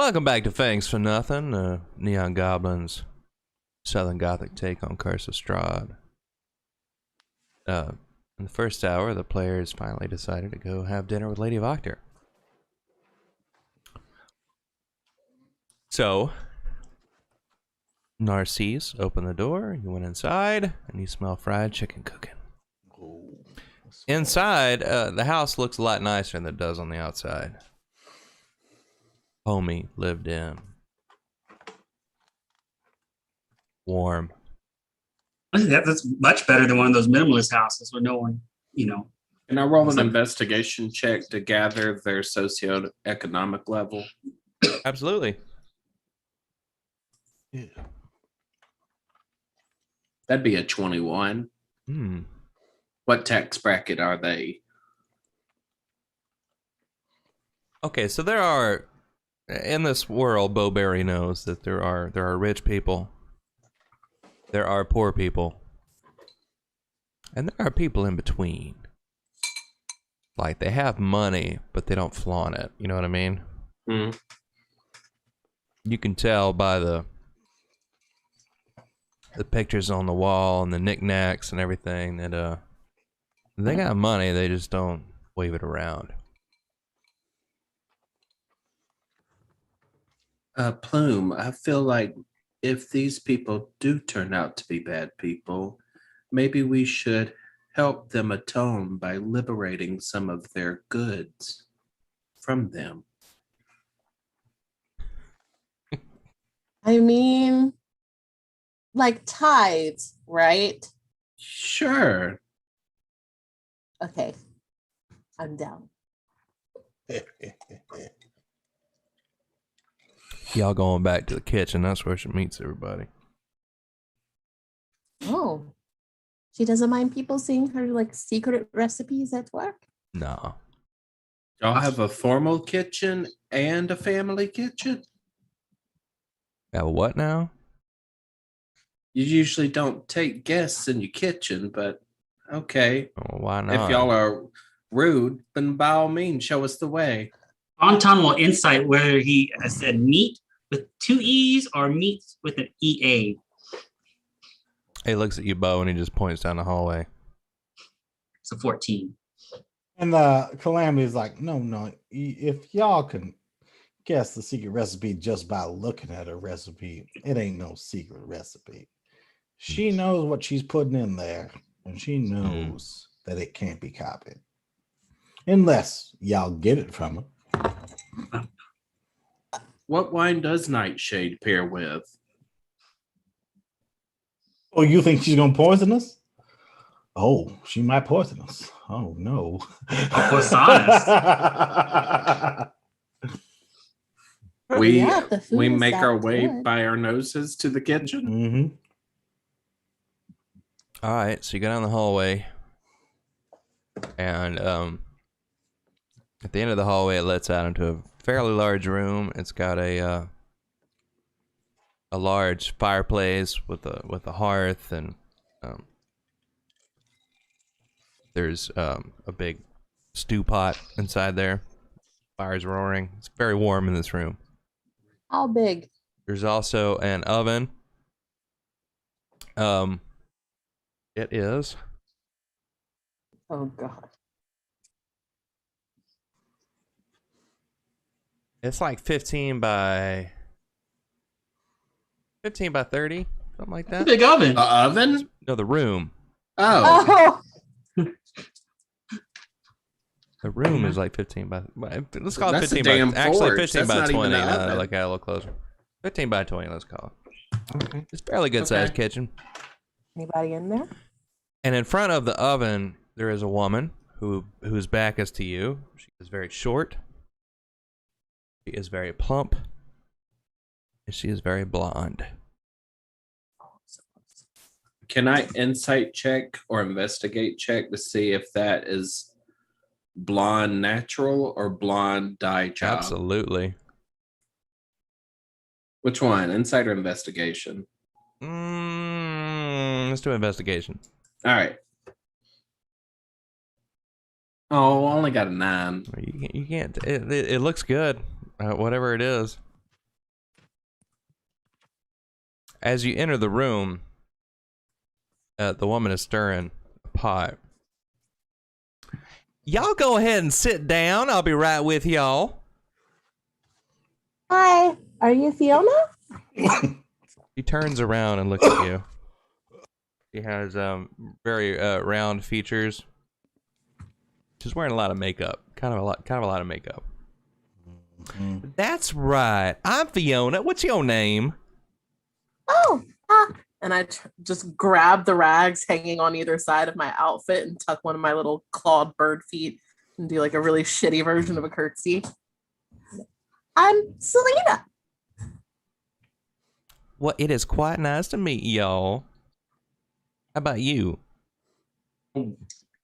Welcome back to Fangs For Nothing, Neon Goblin's Southern Gothic take on Curse of Strahd. In the first hour, the players finally decided to go have dinner with Lady Voctor. So, Narcisse opened the door, you went inside, and you smell fried chicken cooking. Inside, the house looks a lot nicer than it does on the outside. Homie lived in. Warm. I think that's much better than one of those minimalist houses where no one, And I roll an investigation check to gather their socioeconomic level. Absolutely. Yeah. That'd be a 21. What tax bracket are they? Okay, so there are, in this world, Bo Berry knows that there are rich people, there are poor people, and there are people in between. Like, they have money, but they don't flaunt it. You know what I mean? Mm. You can tell by the pictures on the wall and the knickknacks and everything that they got money, they just don't wave it around. Plume, I feel like if these people do turn out to be bad people, maybe we should help them atone by liberating some of their goods from them. I mean, like tithes, right? Sure. Okay, I'm down. Y'all going back to the kitchen, that's where she meets everybody. Oh, she doesn't mind people seeing her like secret recipes at work? No. Y'all have a formal kitchen and a family kitchen? Yeah, what now? You usually don't take guests in your kitchen, but okay. Oh, why not? If y'all are rude, then by all means, show us the way. Anton will insight whether he has said meat with 2 E's or meat with an EA. He looks at you, Bo, and he just points down the hallway. It's a 14. And Calamity is like, no, if y'all can guess the secret recipe just by looking at a recipe, it ain't no secret recipe. She knows what she's putting in there, and she knows that it can't be copied. Unless y'all get it from her. What wine does Nightshade pair with? Oh, you think she's gonna poison us? Oh, she might poison us. Oh no. We the food we is make that our way good. by our noses to the kitchen. Mm-hmm. All right, so you go down the hallway, and at the end of the hallway, it lets out into a fairly large room. It's got a large fireplace with a hearth, and there's a big stew pot inside there. Fire's roaring. It's very warm in this room. How big? There's also an oven. It is. Oh god. It's like 15 by 30, something like It's a that. big oven. Oven? No, the room. Oh, Oh, The room is like 15 by. Let's call it That's a 15 damn by. Actually, forge. 15 That's by not even 20. an Now that I oven. look at it a little closer. 15 by 20. Let's call it. Okay. It's a fairly good sized Okay. kitchen. anybody in there? And in front of the oven, there is a woman whose back is to you. She is very short. She is very plump. And she is very blonde. can I insight check or investigate check to see if that is blonde natural or blonde dye job? Absolutely. Which one? Insight or investigation? Let's do investigation. All right. Oh, I only got a 9. You can't. It looks good. Whatever it is. As you enter the room, the woman is stirring a pot. Y'all go ahead and sit down. I'll be right with y'all. Hi, are you Fiona? He turns around and looks at you. He has very round features. She's wearing a lot of makeup. Kind of a lot of makeup. Mm-hmm. That's right. I'm Fiona. What's your name? Oh, and I just grab the rags hanging on either side of my outfit and tuck one of my little clawed bird feet and do like a really shitty version of a curtsy. I'm Selena. Well, it is quite nice to meet y'all. How about you?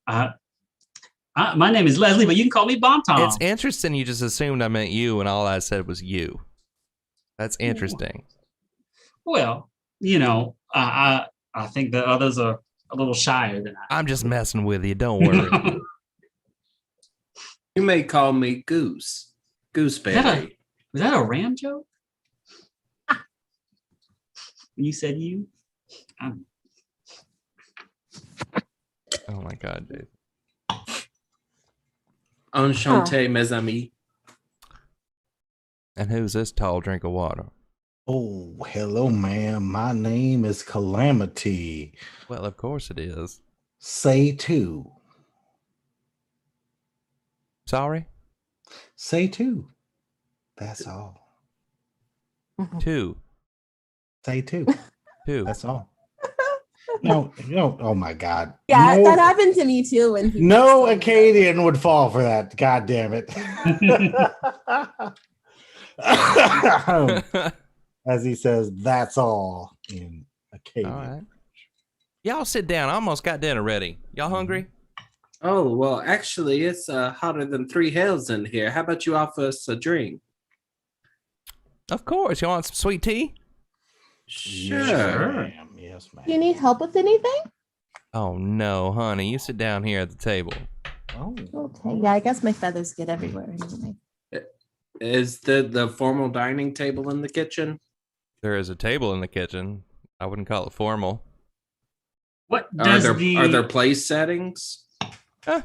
My name is Leslie, but you can call me Bomb Tom. It's interesting you just assumed I meant you and all I said was you. That's interesting. Well, you know, I think the others are a little shyer than I. I'm just messing with you. Don't worry. You may call me Goose. Gooseberry. Was that a ram joke? You said you? Oh my God, dude. Enchanté, mes amis. And who's this tall drink of water? Oh, hello, ma'am. My name is Calamity. Well, of course it is. Say two. Sorry? Say two. That's all. Two. Say two. Two. That's all. No, oh my God. Yeah, no, that happened to me too. When he no was Acadian would fall for that. God damn it. As he says, that's all in Acadian. All right. Y'all sit down. I almost got dinner ready. Y'all hungry? Oh, well, actually, it's hotter than 3 hells in here. How about you offer us a drink? Of course. Y'all want some sweet tea? Sure. Ma'am. Yes, ma'am. Do you need help with anything? Oh, no, honey. You sit down here at the table. Oh. Okay, yeah, I guess my feathers get everywhere anyway. Is the formal dining table in the kitchen? There is a table in the kitchen. I wouldn't call it formal. What Are does there place settings? What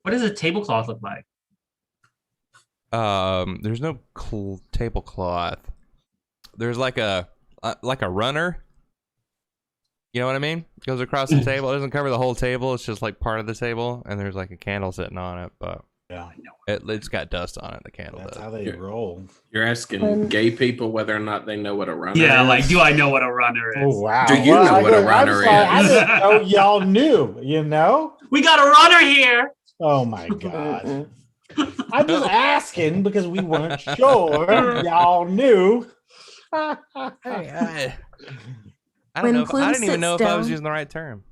does a tablecloth look like? There's no tablecloth. There's like a runner. You know what I mean? It goes across the table. It doesn't cover the whole table. It's just like part of the table, and there's like a candle sitting on it, but Yeah. it's got dust on it. The candle That's does. how they roll. You're asking gay people whether or not they know what a runner Yeah, is? like, do I know what a runner is? Oh, wow. Do you know what a runner is? I didn't know y'all knew, you know? We got a runner here. Oh, my God. I'm just asking because we weren't sure y'all knew. Hey, I When don't know. I Plume didn't even sits know if I was down- using the right term.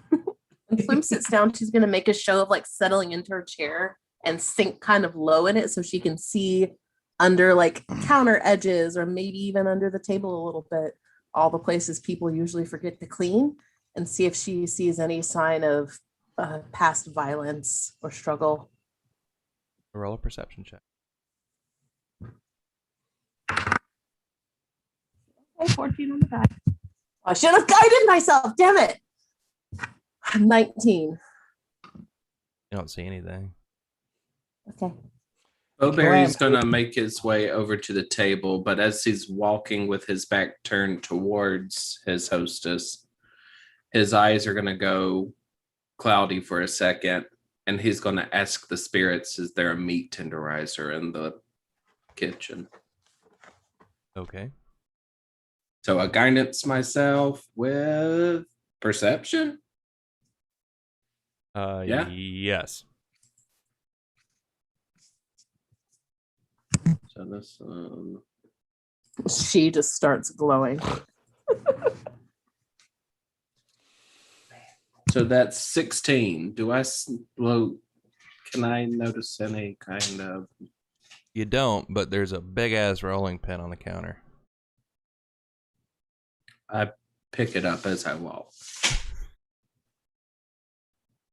When Plume sits down, she's gonna make a show of like settling into her chair and sink kind of low in it so she can see under like counter edges or maybe even under the table a little bit, all the places people usually forget to clean, and see if she sees any sign of past violence or struggle. Roll a perception check. Okay, 14 on the die. I should have guided myself, damn it. 19. You don't see anything. Okay. Bowberry's gonna make his way over to the table, but as he's walking with his back turned towards his hostess, his eyes are gonna go cloudy for a second, and he's gonna ask the spirits, is there a meat tenderizer in the kitchen? Okay. So I guidance myself with perception. Yeah. Yes. So this She just starts glowing. so that's 16. Can I notice any kind of? You don't, but there's a big ass rolling pin on the counter. I pick it up as I walk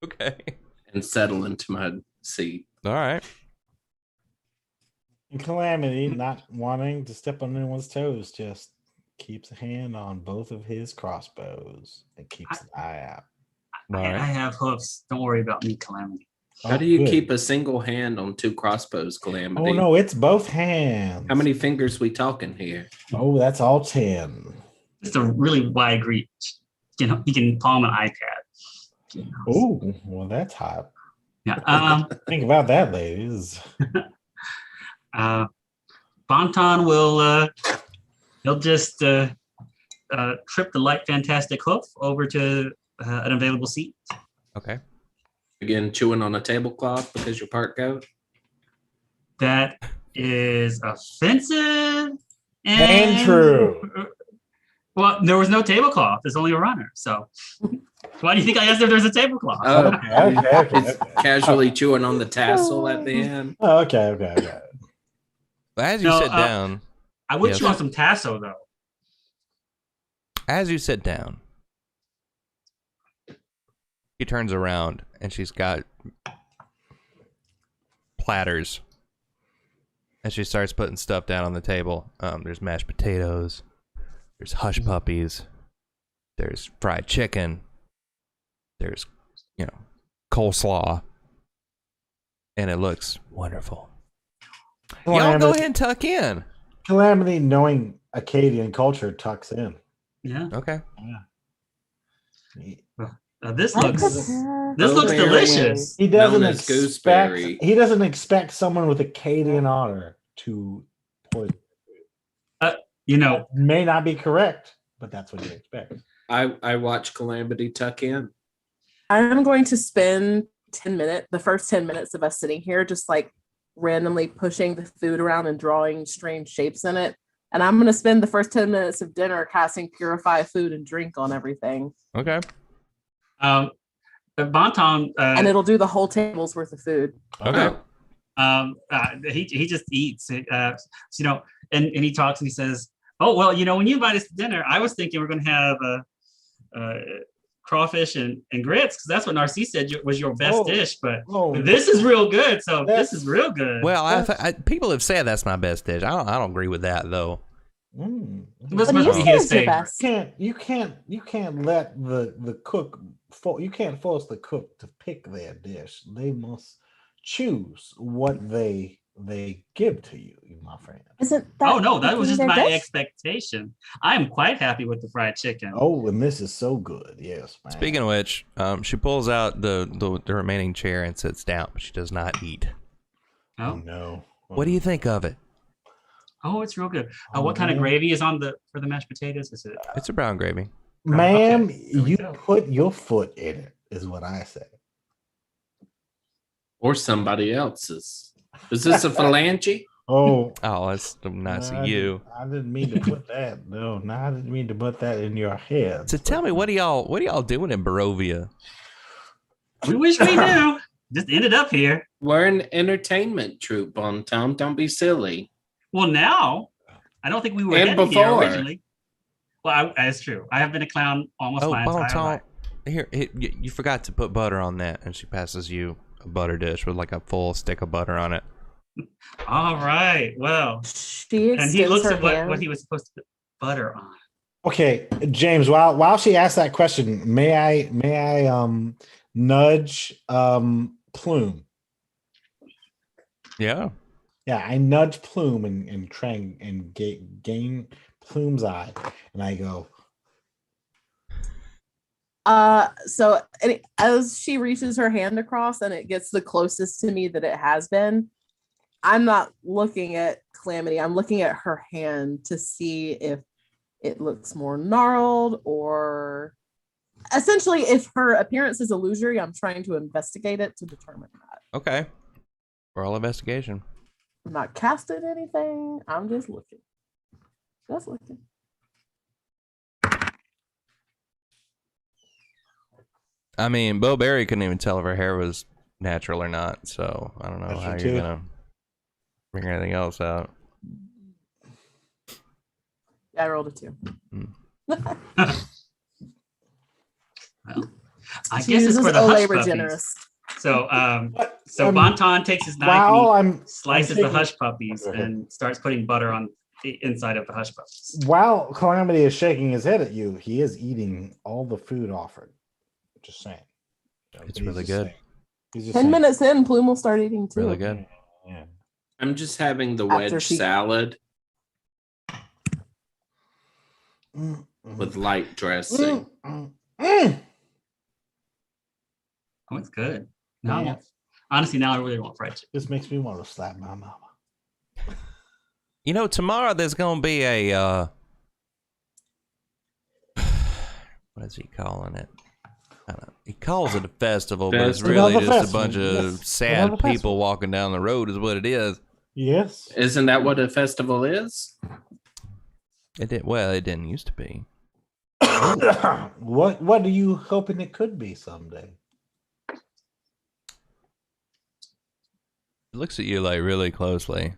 Okay. and settle into my seat. All right. And Calamity, not wanting to step on anyone's toes, just keeps a hand on both of his crossbows and keeps an eye out. I have hoofs. Don't worry about me, Calamity. How do you good. keep a single hand on 2 crossbows, Calamity? Oh no, it's both hands. How many fingers we talking here? Oh, that's all 10. It's a really wide reach. You can palm an iPad. Oh, well, that's hot. Yeah. Think about that, ladies. Bonton will he'll just trip the light fantastic hoof over to an available seat. Okay. Again, chewing on a tablecloth because you're part goat. That is offensive And true. Well, there was no tablecloth. There's only a runner. So why do you think I asked if there's a tablecloth? Okay. Casually chewing on the tassel at the end. Oh, okay. As you sit down, I would Yes. chew on some tasso though. as you sit down, she turns around and she's got platters. And she starts putting stuff down on the table. There's mashed potatoes. There's hush puppies. There's fried chicken. There's, coleslaw. And it looks wonderful. Y'all go ahead and tuck in. Calamity, knowing Acadian culture, tucks in. Yeah. Okay. This looks delicious. He doesn't Known as gooseberry. expect. He doesn't expect someone with Acadian honor to poison. May not be correct, but that's what he expects. I watch Calamity tuck in. I'm going to spend the first 10 minutes of us sitting here, just like randomly pushing the food around and drawing strange shapes in it. And I'm going to spend the first 10 minutes of dinner casting Purify Food and Drink on everything. Okay. Bonton, and it'll do the whole table's worth of food. Okay. He just eats, and he talks and he says, "Oh well, when you invite us to dinner, I was thinking we're going to have crawfish and grits because that's what Narcisse said was your best dish. But this is real good. So this is real good. Well, people have said that's my best dish. I don't agree with that though. This must be his favorite. You can't let the cook. You can't force the cook to pick their dish. They must choose what they give to you, my friend. Isn't that? Oh no, that was just my dish? expectation. I am quite happy with the fried chicken. Oh, and this is so good. Yes, man. Speaking of which, she pulls out the remaining chair and sits down, but she does not eat. Oh no. What do you think of it? Oh, it's real good. What kind of gravy is for the mashed potatoes? Is it? It's a brown gravy. Ma'am, Okay, you put your foot in it, is what I say. Or somebody else's. Is this a phalange? Oh, that's nice of you. I didn't mean to put that. No, I didn't mean to put that in your head. So tell me, what are y'all doing in Barovia? We wish we knew. Just ended up here. We're an entertainment troupe, Bonton. Don't be silly. Well, now I don't think we were And headed here before. originally. Well, that's true. I have been a clown almost my entire life. Here, you forgot to put butter on that, and she passes you a butter dish with like a full stick of butter on it. All right. Well, She and he looks at hand. what he was supposed to put butter on. Okay, James. While she asked that question, may I nudge Plume? Yeah. Yeah, I nudge Plume and try and gain Plume's eye, and I go. So as she reaches her hand across and it gets the closest to me that it has been, I'm not looking at Calamity. I'm looking at her hand to see if it looks more gnarled or essentially if her appearance is illusory. I'm trying to investigate it to determine that. Okay. Roll investigation. I'm not casting anything. I'm just looking. Just looking. I mean, Bo Berry couldn't even tell if her hair was natural or not, so I don't know how you're gonna bring anything else out. Yeah, I rolled a 2. Well, I guess it's for the hush puppies. Generous. So, Bonton takes his knife and he slices the hush puppies and starts putting butter on inside of the hush puppies. While Calamity is shaking his head at you, he is eating all the food offered. Just saying. It's But he's really just good. saying. He's just 10 saying. minutes in, Plume will start eating too. Really good. Yeah. I'm just having the After wedge she- salad Mm, with light dressing. mm, mm. Oh, it's good. No, Yeah. honestly, now I really want fried chicken. This makes me want to slap my mama. You know, tomorrow there's gonna be a what is he calling it? He calls it a festival, but it's Festival. really Another just a festival, bunch of yes. sad Another people festival. walking down the road, is what it is. Yes. Isn't that what a festival is? It did well. It didn't used to be. What are you hoping it could be someday? It looks at you like really closely.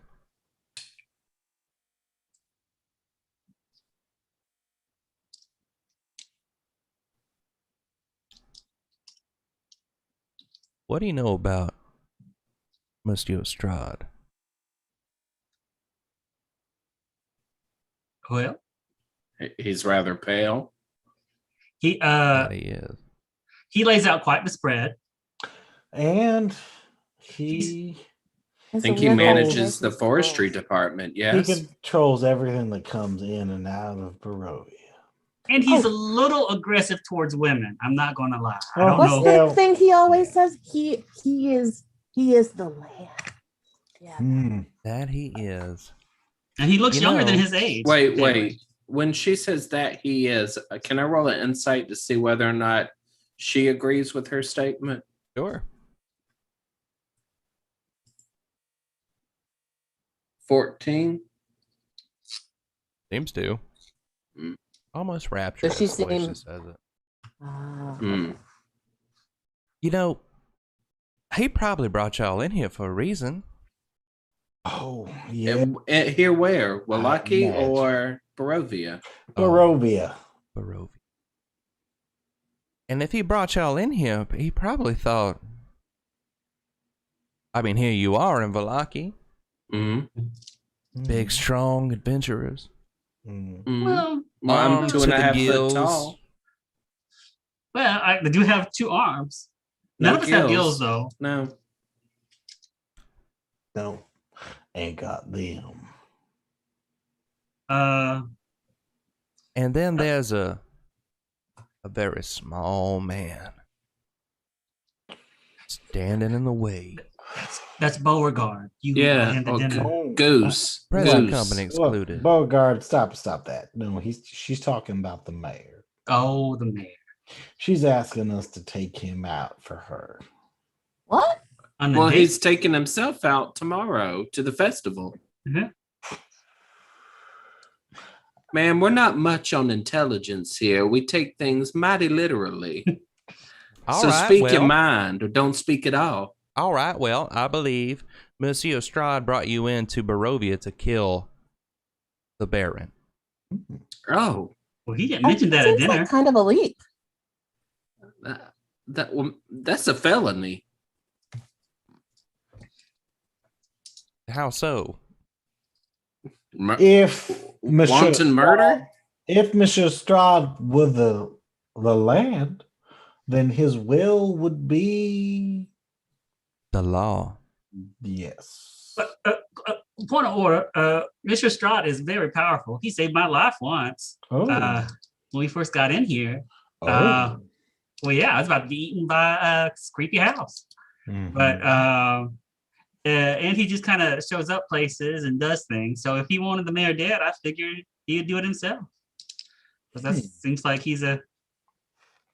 What do you know about Monsieur Strahd? Well, He's rather pale. That he is. he lays out quite the spread. And he I think he manages the forestry department. Yes. he controls everything that comes in and out of Barovia. And he's a little aggressive towards women. I'm not gonna lie. I Oh, don't What's know. Well, that thing he always says? He is the land. Yeah. Mm. That he is. And he looks You younger than know- his age. Wait. When she says that he is, can I roll an insight to see whether or not she agrees with her statement? Sure. 14. Seems to. Mm. Almost rapturous. she the way she seem- says it. Mm. You know, he probably brought y'all in here for a reason. Oh, yeah. And here where? Vallaki imagine. or Barovia? Barovia. Barovia. And if he brought y'all in here, he probably thought, I mean, here you are in Vallaki. Mm. Big, strong adventurers. Mm. Mm. Well, I'm Armed 2.5 to the foot gills. tall. I do have 2 arms. None No of us have gills. gills, though. No. No, ain't got them. And then there's a very small man standing in the way. That's Beauregard. You Yeah. and the Oh, dinner. Goose. Present Goose. company excluded. Beauregard, stop that. No, she's talking about the mayor. Oh, the mayor. She's asking us to take him out for her. What? On the Well, date. he's taking himself out tomorrow to the festival. Mhm. Man, we're not much on intelligence here. We take things mighty literally. So speak your mind or don't speak at all. All right, well, I believe Monsieur Strahd brought you into Barovia to kill the Baron. Oh, Well, he didn't mention that at Seems dinner. like kind of a leap. that's a felony. How so? If Wanton murder? If Monsieur Strahd were the land, then his will would be The law. yes. Point of order. Mr. Strahd is very powerful. He saved my life once. Oh, When we first got in here. oh. Well, yeah, I was about to be eaten by a creepy house. Mhm. But and he just kind of shows up places and does things. So if he wanted the mayor dead, I figured he'd do it himself. Because that seems like he's or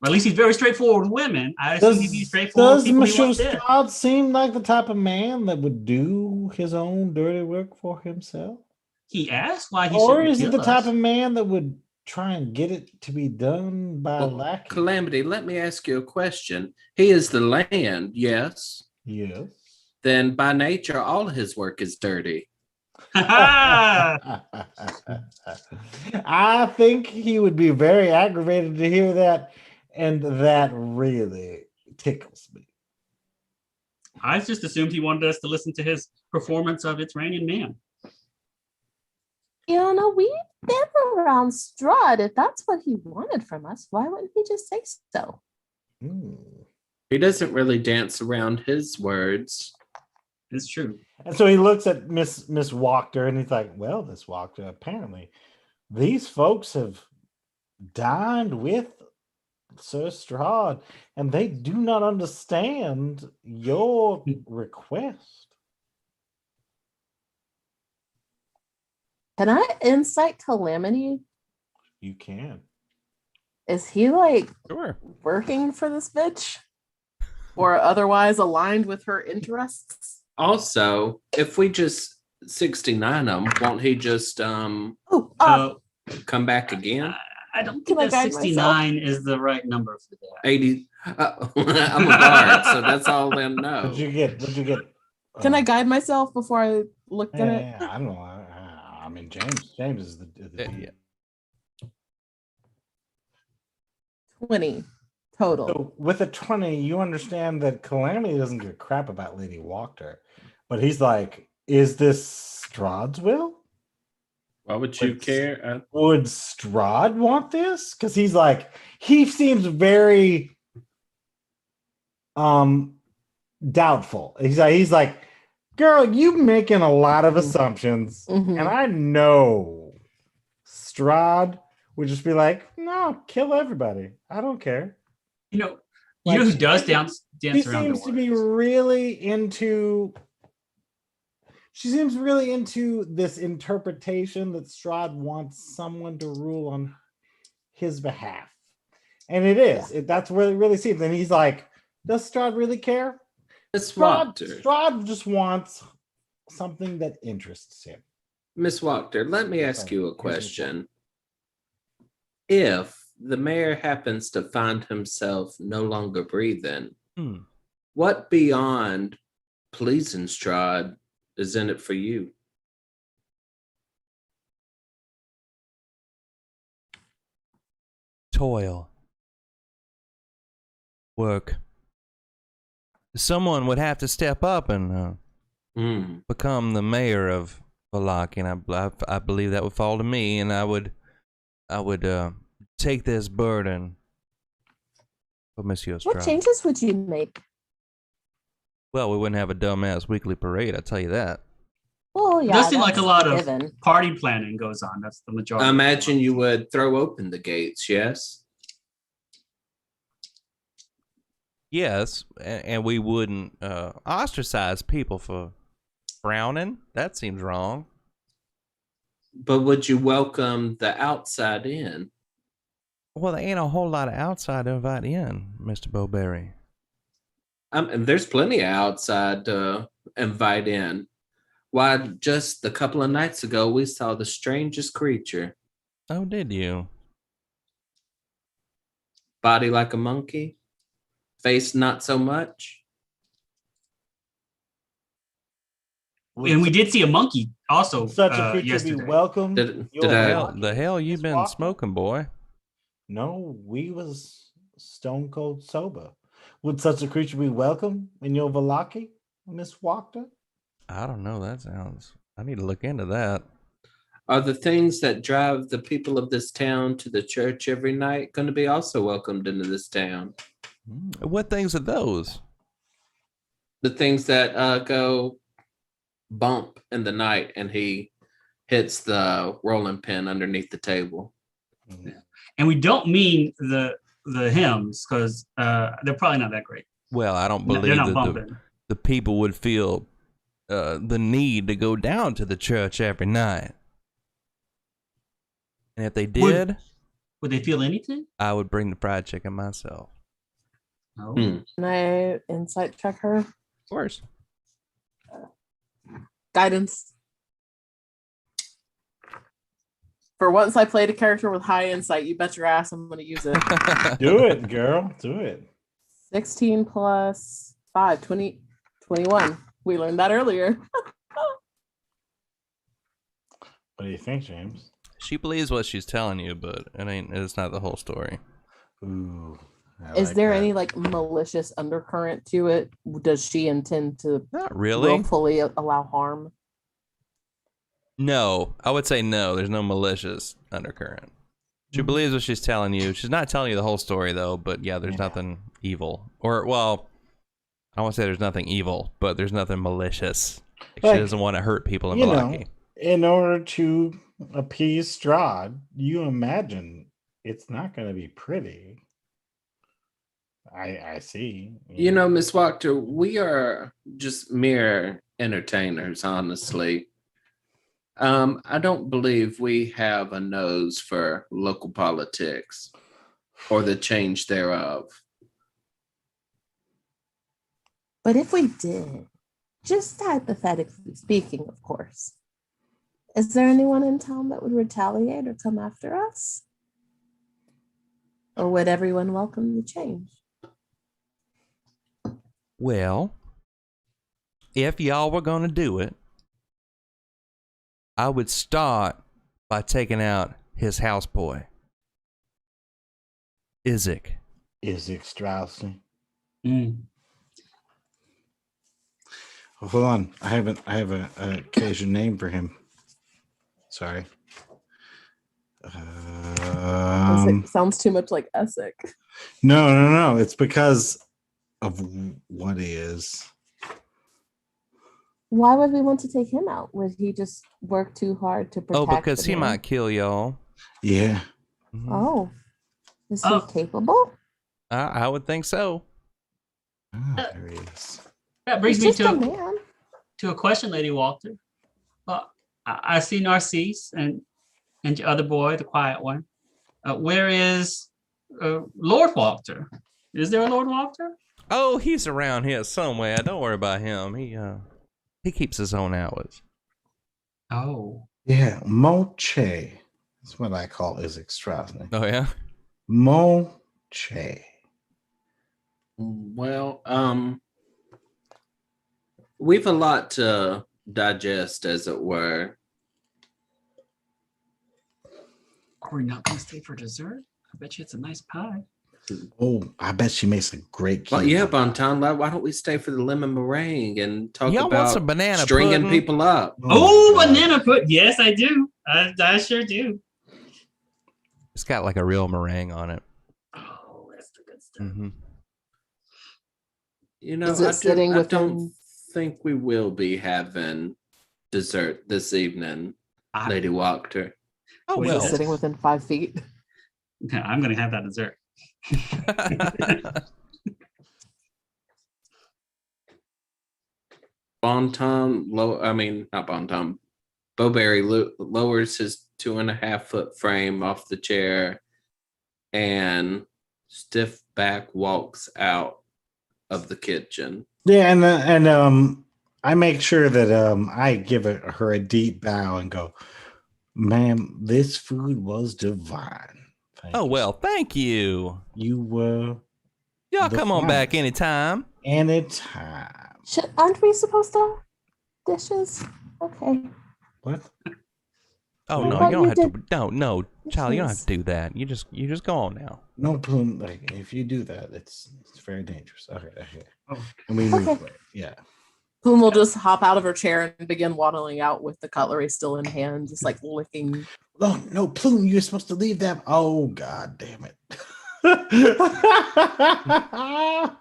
at least he's very straightforward with women. I assume he'd be straightforward with does people he Monsieur wants dead. Strahd seem like the type of man that would do his own dirty work for himself? He asked why he Or shouldn't is it kill the type us. of man that would try and get it to be done by Well, lackey? Calamity, let me ask you a question. He is the land, yes. Yes. Then by nature, all his work is dirty. I think he would be very aggravated to hear that, and that really tickles me. I just assumed he wanted us to listen to his performance of It's Raining Man. Iona, we've been around Strahd. If that's what he wanted from us, why wouldn't he just say so? He doesn't really dance around his words. It's true. And so he looks at Miss Wachter and he's like, well, Miss Wachter, apparently these folks have dined with Sir Strahd and they do not understand your request. Can I insight Calamity? You can. Is he like Sure. working for this bitch? Or otherwise aligned with her interests? Also, if we just 69 them, won't he just come back again? I don't Can think I that guide 69 is the right number for that. 80. I'm a guard, so that's all they'll know. What'd you get? Can I guide myself before I look at it? I don't know. I mean, James is the Yeah. 20 total. So with a 20, you understand that Calamity doesn't give a crap about Lady Wachter, but he's like, is this Strahd's will? Why would you care? Would Strahd want this? Because he's like, he seems very doubtful. He's like, girl, you making a lot of assumptions, Mhm. and I know Strahd would just be like, no, kill everybody. I don't care. You know Like, who does dance She around seems the to be words? really into. She seems really into this interpretation that Strahd wants someone to rule on his behalf, and it is. That's where it really seems. And he's like, does Strahd really care? Miss Wachter. Strahd just wants something that interests him. Miss Wachter, let me ask you a question. If the mayor happens to find himself no longer breathing, what beyond pleasing Strahd is in it for you? Toil. Work. Someone would have to step up and become the mayor of Vallaki, and I believe that would fall to me, and I would take this burden for Monsieur Strahd. What changes would you make? Well, we wouldn't have a dumbass weekly parade, I tell you that. Well, yeah, It does seem like a lot of given. party planning goes on. That's the majority. I imagine you would throw open the gates, yes? Yes, and we wouldn't ostracize people for frowning. That seems wrong. But would you welcome the outside in? Well, there ain't a whole lot of outside to invite in, Mr. Bowberry. And there's plenty of outside to invite in. Why, just a couple of nights ago, we saw the strangest creature. Oh, did you? Body like a monkey, face not so much. And we did see a monkey also Such a creature yesterday. be welcome. The hell you been smoking, boy? No, we was stone cold sober. Would such a creature be welcome in your Vallaki, Miss Wachter? I don't know. That sounds. I need to look into that. Are the things that drive the people of this town to the church every night going to be also welcomed into this town? What things are those? The things that go bump in the night and he hits the rolling pin underneath the table. And we don't mean the hymns because they're probably not that great. Well, I don't They're believe not that bumping. the people would feel the need to go down to the church every night. And if they did, would they feel anything? I would bring the fried chicken myself. No. Can I insight check her? Of course. Guidance. For once I played a character with high insight, you bet your ass I'm going to use it. Do it, girl. Do it. 16 plus 5, 20, 21. We learned that earlier. What do you think, James? She believes what she's telling you, but it's not the whole story. Ooh. Is there any like malicious undercurrent to it? Does she intend to Not really willfully allow harm? No, I would say no. There's no malicious undercurrent. She believes what she's telling you. She's not telling you the whole story, though. But yeah, there's nothing evil. Or, well, I won't say there's nothing evil, but there's nothing malicious. Like, she doesn't want to hurt people in Vallaki. In order to appease Strahd, you imagine it's not going to be pretty. I see. You know, Miss Wachter, we are just mere entertainers, honestly. I don't believe we have a nose for local politics or the change thereof. But if we did, just hypothetically speaking, of course, is there anyone in town that would retaliate or come after us? Or would everyone welcome the change? Well, if y'all were going to do it, I would start by taking out his houseboy, Isaac. Isaac Strauss. Mm. Hold on, I have a occasion name for him. Sorry. Sounds too much like Essex. No. It's because of what he is. Why would we want to take him out? Would he just work too hard to protect? Oh, because he might kill y'all. Yeah. Mm-hmm. Oh, is he capable? I would think so. Oh, there he is. That brings me He's just to a man. to a question, Lady Walter. Well, I see Narcisse and your other boy, the quiet one. Where is Lord Walter? Is there a Lord Walter? Oh, he's around here somewhere. Don't worry about him. He keeps his own hours. Oh. Yeah, Moche. That's what I call Isaac Strauss. Oh, yeah? Moche. Well, we've a lot to digest, as it were. Are we not going to stay for dessert? I bet you it's a nice pie. Oh, I bet she makes a great. Well, yeah, Bonton, why don't we stay for the lemon meringue and talk Y'all want about some banana stringing pudding? people up? Oh, banana pudding. Yes, I do. I sure do. It's got like a real meringue on it. Oh, that's the good stuff. Mm-hmm. You know, Is it sitting I within- don't think we will be having dessert this evening, Lady Wachter. Oh, Well, Is well. it sitting within 5 feet? Yeah, I'm going to have that dessert. Bonton, not Bonton. Bowberry lowers his 2.5 foot frame off the chair and stiff back walks out of the kitchen. Yeah, and I make sure that I give her a deep bow and go, "Ma'am, this food was divine." Thank you. You were Y'all the come on back finest. anytime. Anytime. Aren't we supposed to have dishes? Okay. What? Oh, I no, thought you don't you have to. did No, child, you don't have dishes. to do that. You just go on now. No, Plume. Like if you do that, it's very dangerous. Okay. Oh. And we move Okay. away. Yeah. Boom will just hop out of her chair and begin waddling out with the cutlery still in hand, just like licking. No, Plume. You're supposed to leave that. Oh God, damn it.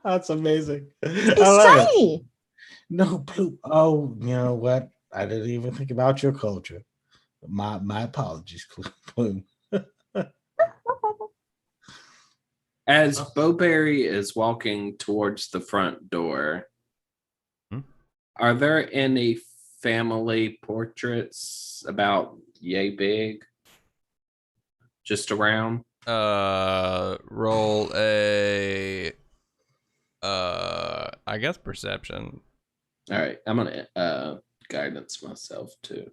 That's amazing. It's I love it. shiny. No, Plume. Oh, you know what? I didn't even think about your culture. My apologies, Plume. As Bowberry is walking towards the front door, are there any family portraits about yay big just around? Roll a I guess perception. All right, I'm gonna guidance myself too.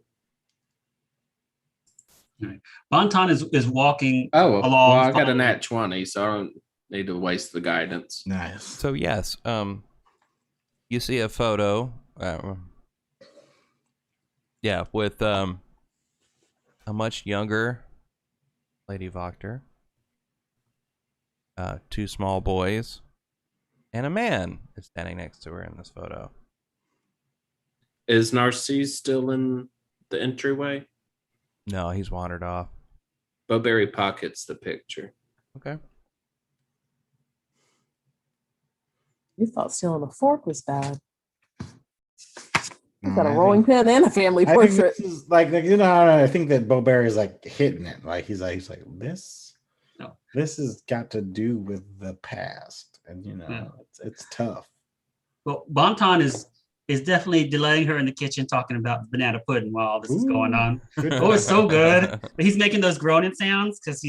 Bonton is walking Oh, along. well, I got a nat 20, so I don't need to waste the guidance. Nice. So yes, you see a photo. Yeah, with a much younger Lady Wachter, 2 small boys, and a man is standing next to her in this photo. Is Narcisse still in the entryway. No, he's wandered off. Bowberry pockets the picture. Okay. You thought stealing a fork was bad. He's got a I rolling pin and a family think portrait. this is like you know, I think that Bowberry is like hitting it. Like he's like this. No. This has got to do with the past, and you know, Yeah. it's tough. Well, Bonton is definitely delaying her in the kitchen talking about banana pudding while all this is going on. Good Oh, it's so job. good. But he's making those groaning sounds because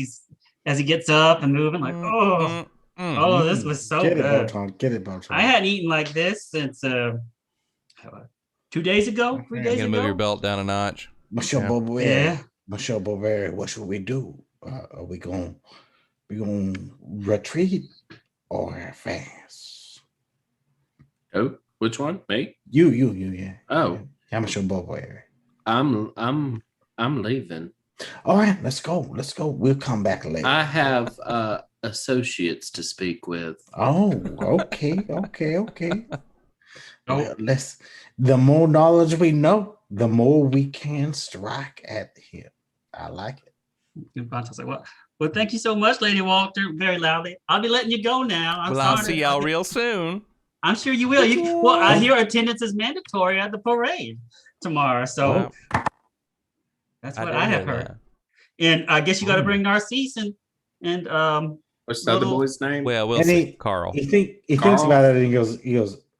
as he gets up and moving, like, oh, this was so Get good. it, Botan. Get it, Botan. I hadn't eaten like this since 2 days ago, 3 You're days You're gonna ago. move your belt down a notch. Monsieur Yeah. Bowberry. Yeah. Monsieur Bowberry, what should we do? Are we going retreat or advance? Oh, which one? Me? You, yeah. Oh. Yeah, Monsieur Bowberry. I'm leaving. All right, let's go. We'll come back later. I have associates to speak with. Oh, okay. Oh. Well, the more knowledge we know, the more we can strike at him. I like it. And Bonton's like, well, thank you so much, Lady Walter, very loudly. I'll be letting you go now. I'm Well, sorry. I'll see y'all real soon. I'm sure you will. Well, I hear attendance is mandatory at the parade tomorrow, so that's what I have heard. That. And I guess you got to bring Narcisse and What's the other boy's name? Well, we'll And see. Carl. He thinks Carl? about it and he goes,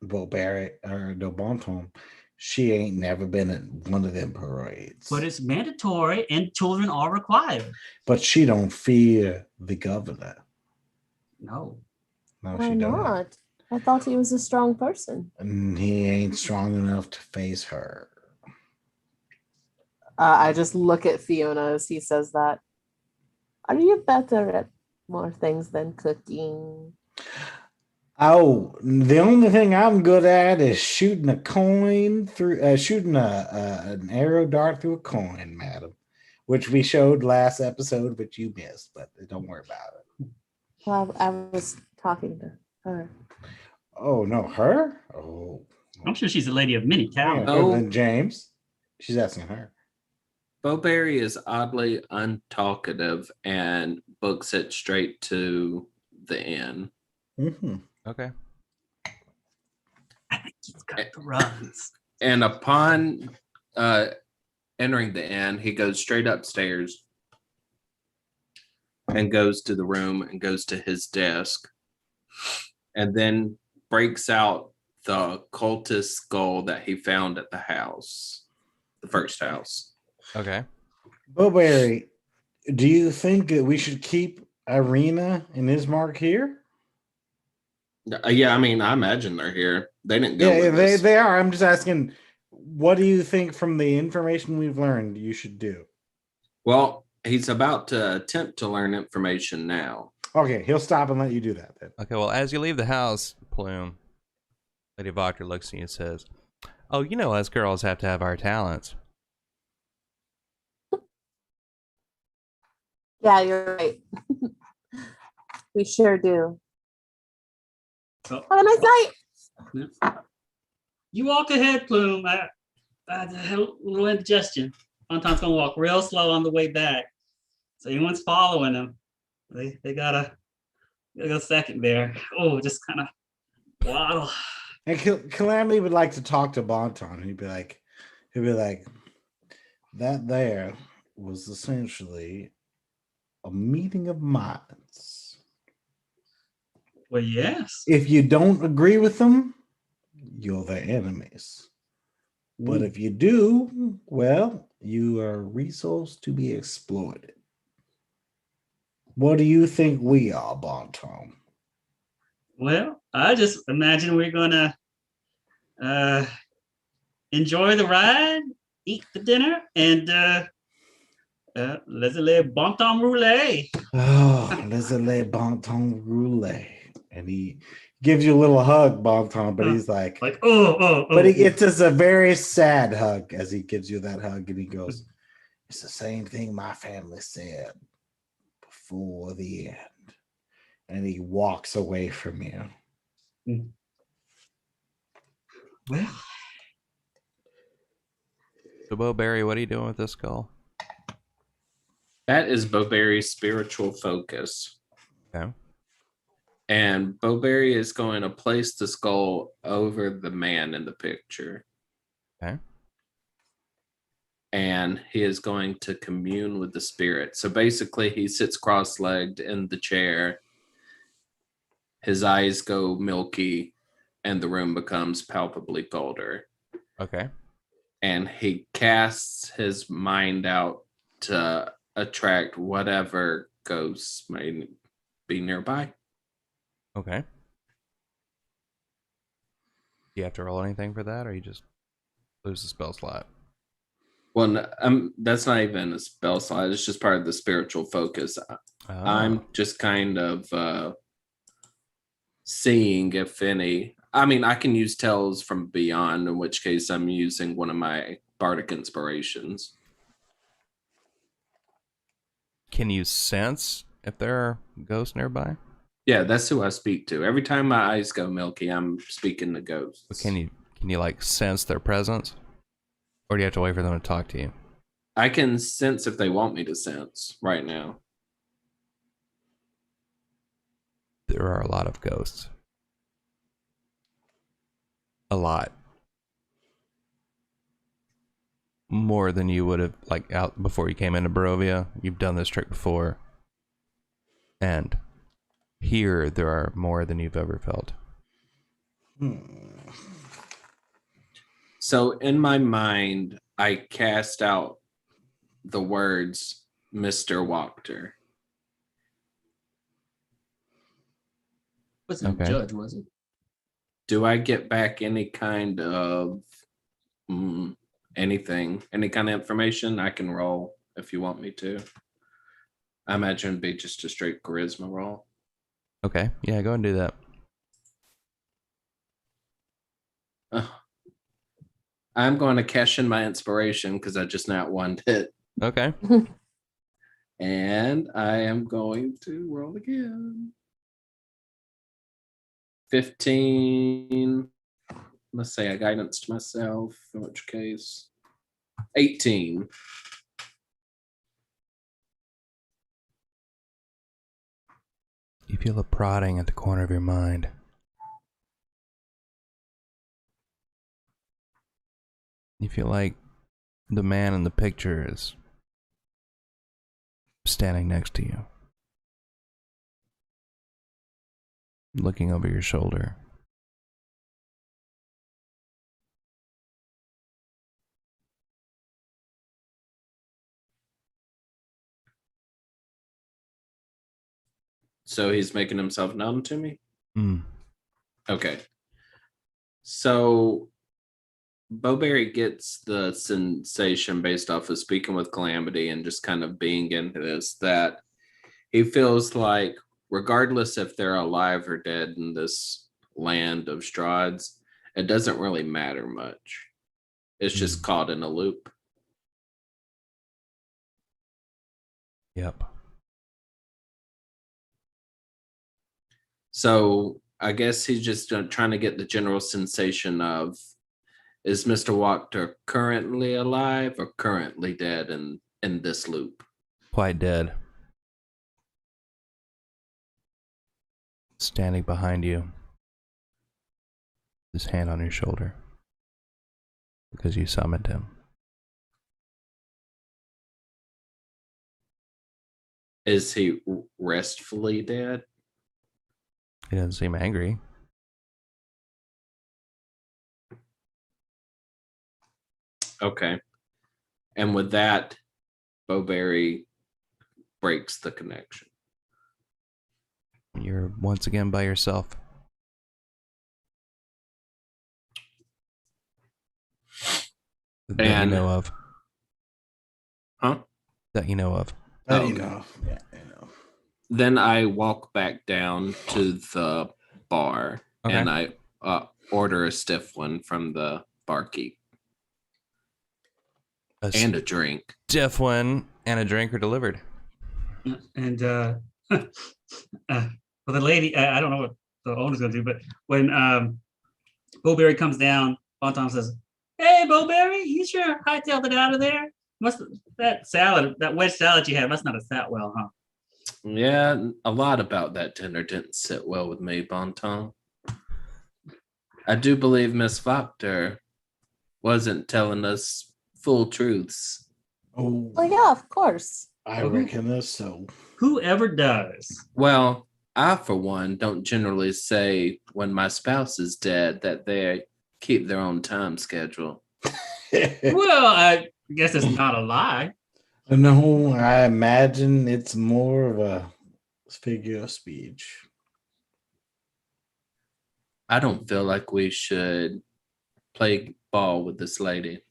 well, Barrett or no Bonton, she ain't never been at one of them parades. But it's mandatory and children are required. But she don't fear the governor. No. No, Why she don't. not? I thought he was a strong person. And he ain't strong enough to face her. I just look at Fiona as he says that. Are you better at more things than cooking? Oh, the only thing I'm good at is shooting a coin through, shooting an arrow dart through a coin, madam, which we showed last episode, but you missed. But don't worry about it. Well, I was talking to her. Oh no, her? Oh, I'm sure she's a lady of many talents. yeah, then James. She's asking her. Bowberry is oddly untalkative and books it straight to the inn. Mm-hmm. Okay. I think he's got the runs. And upon entering the inn, he goes straight upstairs and goes to the room and goes to his desk and then breaks out the cultist skull that he found at the house, the first house. Okay. Bowberry, do you think that we should keep Irina and Ismark here? Yeah, I mean, I imagine they're here. They didn't go. Yeah, with us. they are. I'm just asking, what do you think from the information we've learned you should do? Well, he's about to attempt to learn information now. Okay, he'll stop and let you do that then. Okay, well, as you leave the house, Plume, Lady Voctor looks at you and says, oh, you know us girls have to have our talents. Yeah, you're right. We sure do. Oh. Have a nice night. You walk ahead, Plume. I had a little indigestion. Bonton's gonna walk real slow on the way back. So anyone's following him, they gotta go second there. Oh, just kind of waddle. And Calamity would like to talk to Bonton. He'd be like, that there was essentially a meeting of minds. Well, yes. If you don't agree with them, you're their enemies. But if you do, well, you are a resource to be exploited. What do you think we are, Bonton? Well, I just imagine we're gonna enjoy the ride, eat the dinner, and les bon temps roulé. Oh, les bon temps roulé. And he gives you a little hug, Bonton, but he's like, but it's just a very sad hug as he gives you that hug, and he goes, it's the same thing my family said before the end. And he walks away from you. Well, So, Bowberry, what are you doing with this skull? That is Bowberry's spiritual focus. Okay. And Bowberry is going to place the skull over the man in the picture. Okay. And he is going to commune with the spirit. So basically, he sits cross-legged in the chair. His eyes go milky, and the room becomes palpably colder. Okay. And he casts his mind out to attract whatever ghosts may be nearby. Okay. Do you have to roll anything for that, or you just lose the spell slot? Well, that's not even a spell slot. It's just part of the spiritual focus. I'm just kind of seeing if any. I mean, I can use Tales from Beyond, in which case I'm using one of my bardic inspirations. Can you sense if there are ghosts nearby? Yeah, that's who I speak to. Every time my eyes go milky, I'm speaking to ghosts. But can you like sense their presence? Or do you have to wait for them to talk to you? I can sense if they want me to sense right now. There are a lot of ghosts. A lot. More than you would have, like, out before you came into Barovia. You've done this trick before. And here there are more than you've ever felt. So in my mind, I cast out the words Mr. Wachter. Wasn't Okay. a judge, was it? Do I get back any kind of anything, any kind of information? I can roll if you want me to. I imagine it'd be just a straight charisma roll. Okay, yeah, go and do that. I'm going to cash in my inspiration because I just not one hit. Okay. And I am going to roll again. 15. Let's say I guidance myself, in which case 18. You feel a prodding at the corner of your mind. You feel like the man in the picture is standing next to you, looking over your shoulder. So he's making himself known to me? Mm. Okay. So Bowberry gets the sensation based off of speaking with Calamity and just kind of being into this that he feels like regardless if they're alive or dead in this land of Strahd's, it doesn't really matter much. It's just caught in a loop. Yep. So I guess he's just trying to get the general sensation of, is Mr. Wachter currently alive or currently dead in this loop? Quite dead. Standing behind you. His hand on your shoulder. Because you summoned him. Is he restfully dead? He doesn't seem angry. Okay. And with that, Bowberry breaks the connection. You're once again by yourself. That And- you know of. Huh? That you know of. But Oh, you okay. know, yeah, I know. Then I walk back down to the bar Okay. and I order a stiff one from the barkeep and a drink. stiff one and a drink are delivered. And well, the lady, I don't know what the owner's gonna do, but when Bowberry comes down, Bonton says, Hey, Bowberry, you sure hightailed it out of there? That salad, that wedge salad you had, must not have sat well, huh? Yeah, a lot about that dinner didn't sit well with me, Bonton. I do believe Miss Proctor wasn't telling us full truths. Oh, Well, yeah, of course. I reckon that's so. Whoever does. Well, I, for one, don't generally say when my spouse is dead that they keep their own time schedule. Well, I guess it's not a lie. No, I imagine it's more of a figure of speech. I don't feel like we should play ball with this lady.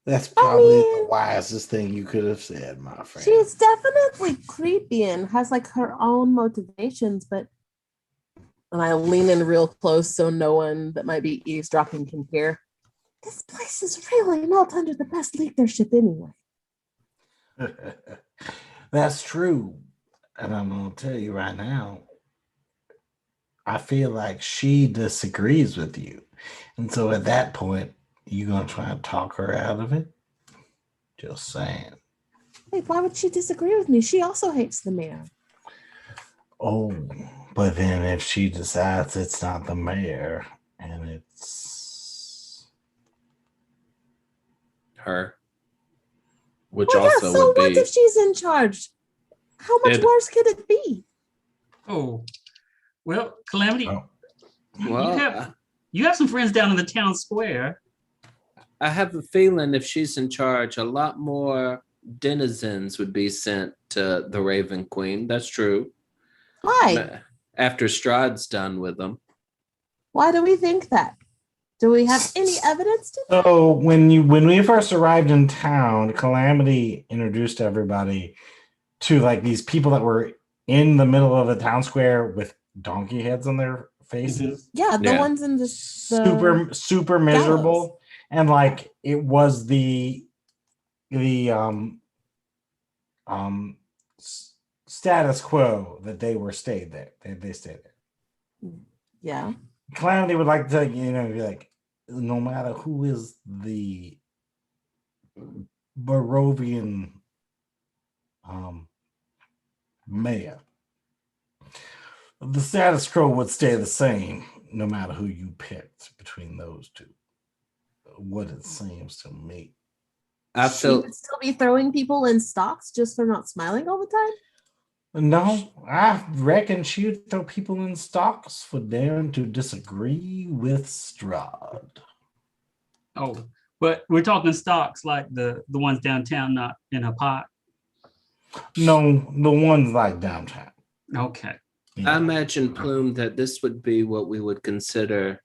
That's probably the wisest thing you could have said, my friend. She's definitely creepy and has like her own motivations, but and I lean in real close so no one that might be eavesdropping can hear. This place is really not under the best leadership anyway. That's true. And I'm going to tell you right now, I feel like she disagrees with you. And so at that point, you're going to try and talk her out of it? Just saying. Wait, why would she disagree with me? She also hates the mayor. Oh, but then if she decides it's not the mayor and it's Her. Which Well, also yeah, so would what be. if she's in charge? How much worse could it be? Oh, well, Calamity, Well, you have some friends down in the town square. I have a feeling if she's in charge, a lot more denizens would be sent to the Raven Queen. That's true. Why? After Strahd's done with them. Why do we think that? Do we have any evidence to that? So when we first arrived in town, Calamity introduced everybody to like these people that were in the middle of the town square with donkey heads on their faces. Yeah, the ones in the super miserable. gallows. And like it was the status quo that they were stayed there. They stayed there. Yeah. Calamity would like to, be like, no matter who is the Barovian mayor, the status quo would stay the same no matter who you picked between those two. What it seems to me. She would still be throwing people in stocks just for not smiling all the time? No, I reckon she'd throw people in stocks for daring to disagree with Strahd. Oh, but we're talking stocks like the ones downtown, not in a pot. No, the ones like downtown. Okay. I imagine, Plume, that this would be what we would consider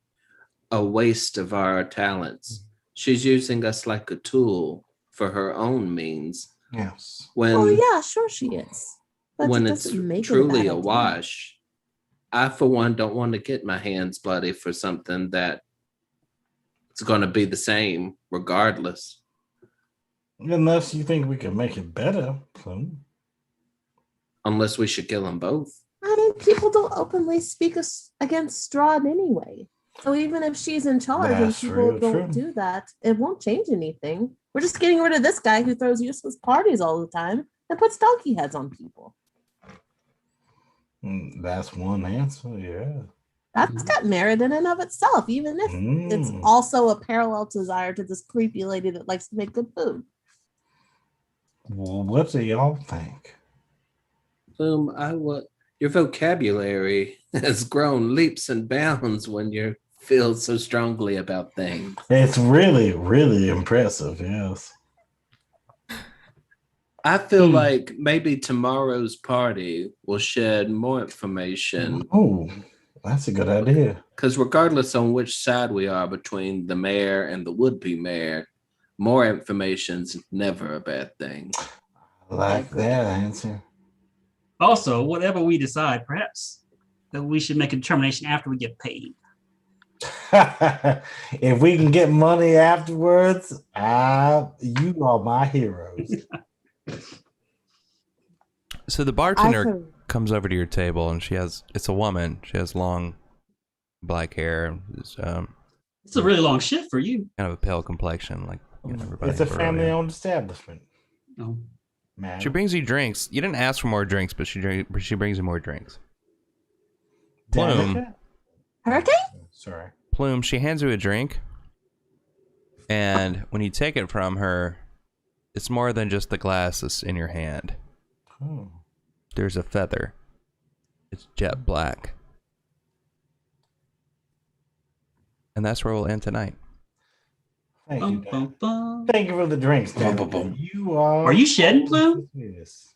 a waste of our talents. She's using us like a tool for her own means. Yes. Oh yeah, sure she is. But when it it's doesn't make truly it a wash, I, for one, don't want to get my hands bloody for something that it's going to be the same regardless. Unless you think we can make it better, Plume. Unless we should kill them both. I mean, people don't openly speak against Strahd anyway. So even if she's in charge and people don't do that, it won't change anything. We're just getting rid of this guy who throws useless parties all the time and puts donkey heads on people. That's one answer, yeah. That's got merit in and of itself, even if it's also a parallel desire to this creepy lady that likes to make good food. Well, what do y'all think? Your vocabulary has grown leaps and bounds when you feel so strongly about things. It's really, really impressive, yes. I feel like maybe tomorrow's party will shed more information. Oh, that's a good idea. Because regardless on which side we are between the mayor and the would-be mayor, more information's never a bad thing. I like that answer. Also, whatever we decide, perhaps that we should make a determination after we get paid. If we can get money afterwards, you are my heroes. So the bartender comes over to your table and it's a woman. She has long black hair. It's a really long shift for you. Kind of a pale complexion, like everybody. It's a for family-owned establishment. No. Man. She brings you drinks. You didn't ask for more drinks, but she brings you more drinks. Danica? Plume. Hurricane? Sorry. Plume, she hands you a drink, and when you take it from her, it's more than just the glass that's in your hand. Oh. There's a feather. It's jet black. And that's where we'll end tonight. Thank you, Bum, Dan. bum, bum. Thank you for the drinks, Dan. Bum, bum, bum. You are. Are you shedding, Plume? Yes.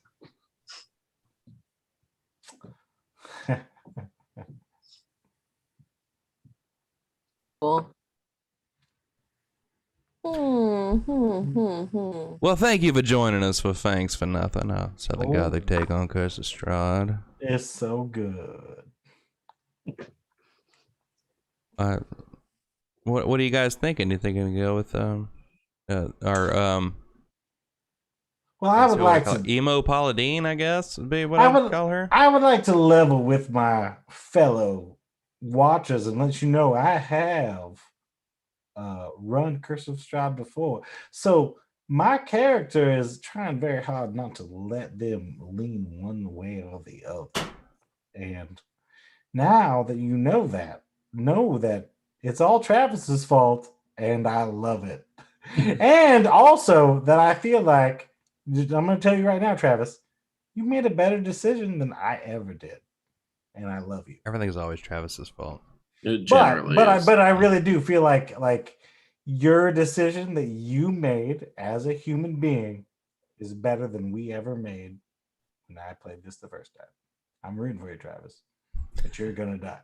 Cool. Well, thank you for joining us for Fangs for Nothing. Southern Gothic take on Curse of Strahd. It's so good. What are you guys thinking? Do you think we can go with our Well, I would like to emo Pauladine, I guess would be what I would call her. I would like to level with my fellow watchers and let you know I have run Curse of Strahd before. So my character is trying very hard not to let them lean one way or the other. And now that you know that it's all Travis's fault, and I love it. And also that I feel like, I'm going to tell you right now, Travis, you made a better decision than I ever did, and I love you. Everything's always Travis's fault. It generally But I really do feel like your decision that you made as a human being is better than we ever made when I played this the first time. I'm rooting for you, Travis, but you're gonna die.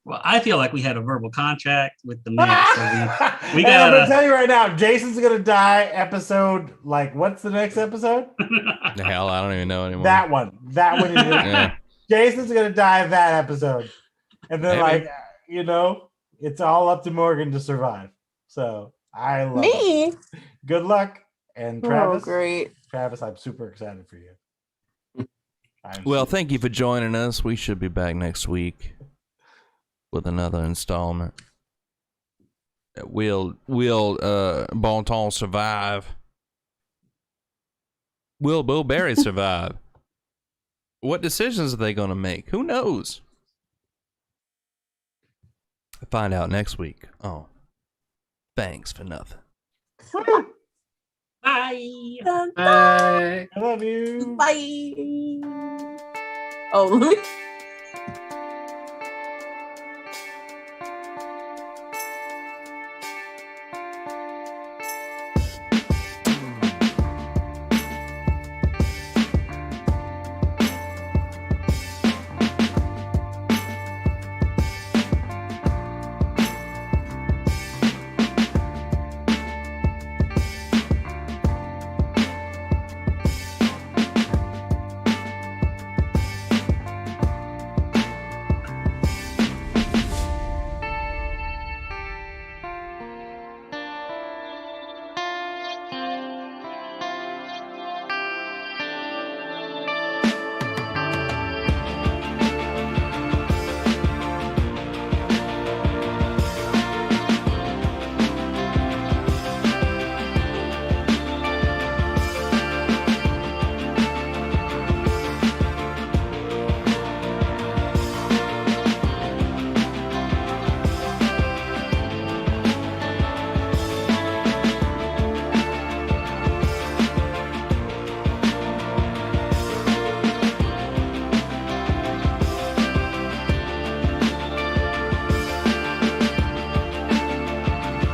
Well, I feel like we had a verbal contract with the man. So we And I'm got gonna tell you right now, Jason's gonna die episode, like, what's the next episode? The hell, I don't even know anymore. That one is Yeah. Jason's gonna die that episode. And then Maybe. it's all up to Morgan to survive. So I love Me? it. Good luck. And Travis, Oh, great. Travis, I'm super excited for you. Well, thank you for joining us. We should be back next week with another installment. Will Bon Ton survive? Will Bill Berry survive? What decisions are they going to make? Who knows? Find out next week. Oh, Thanks for Nothing. Bye. Bye. I love you. Bye. Oh, let me.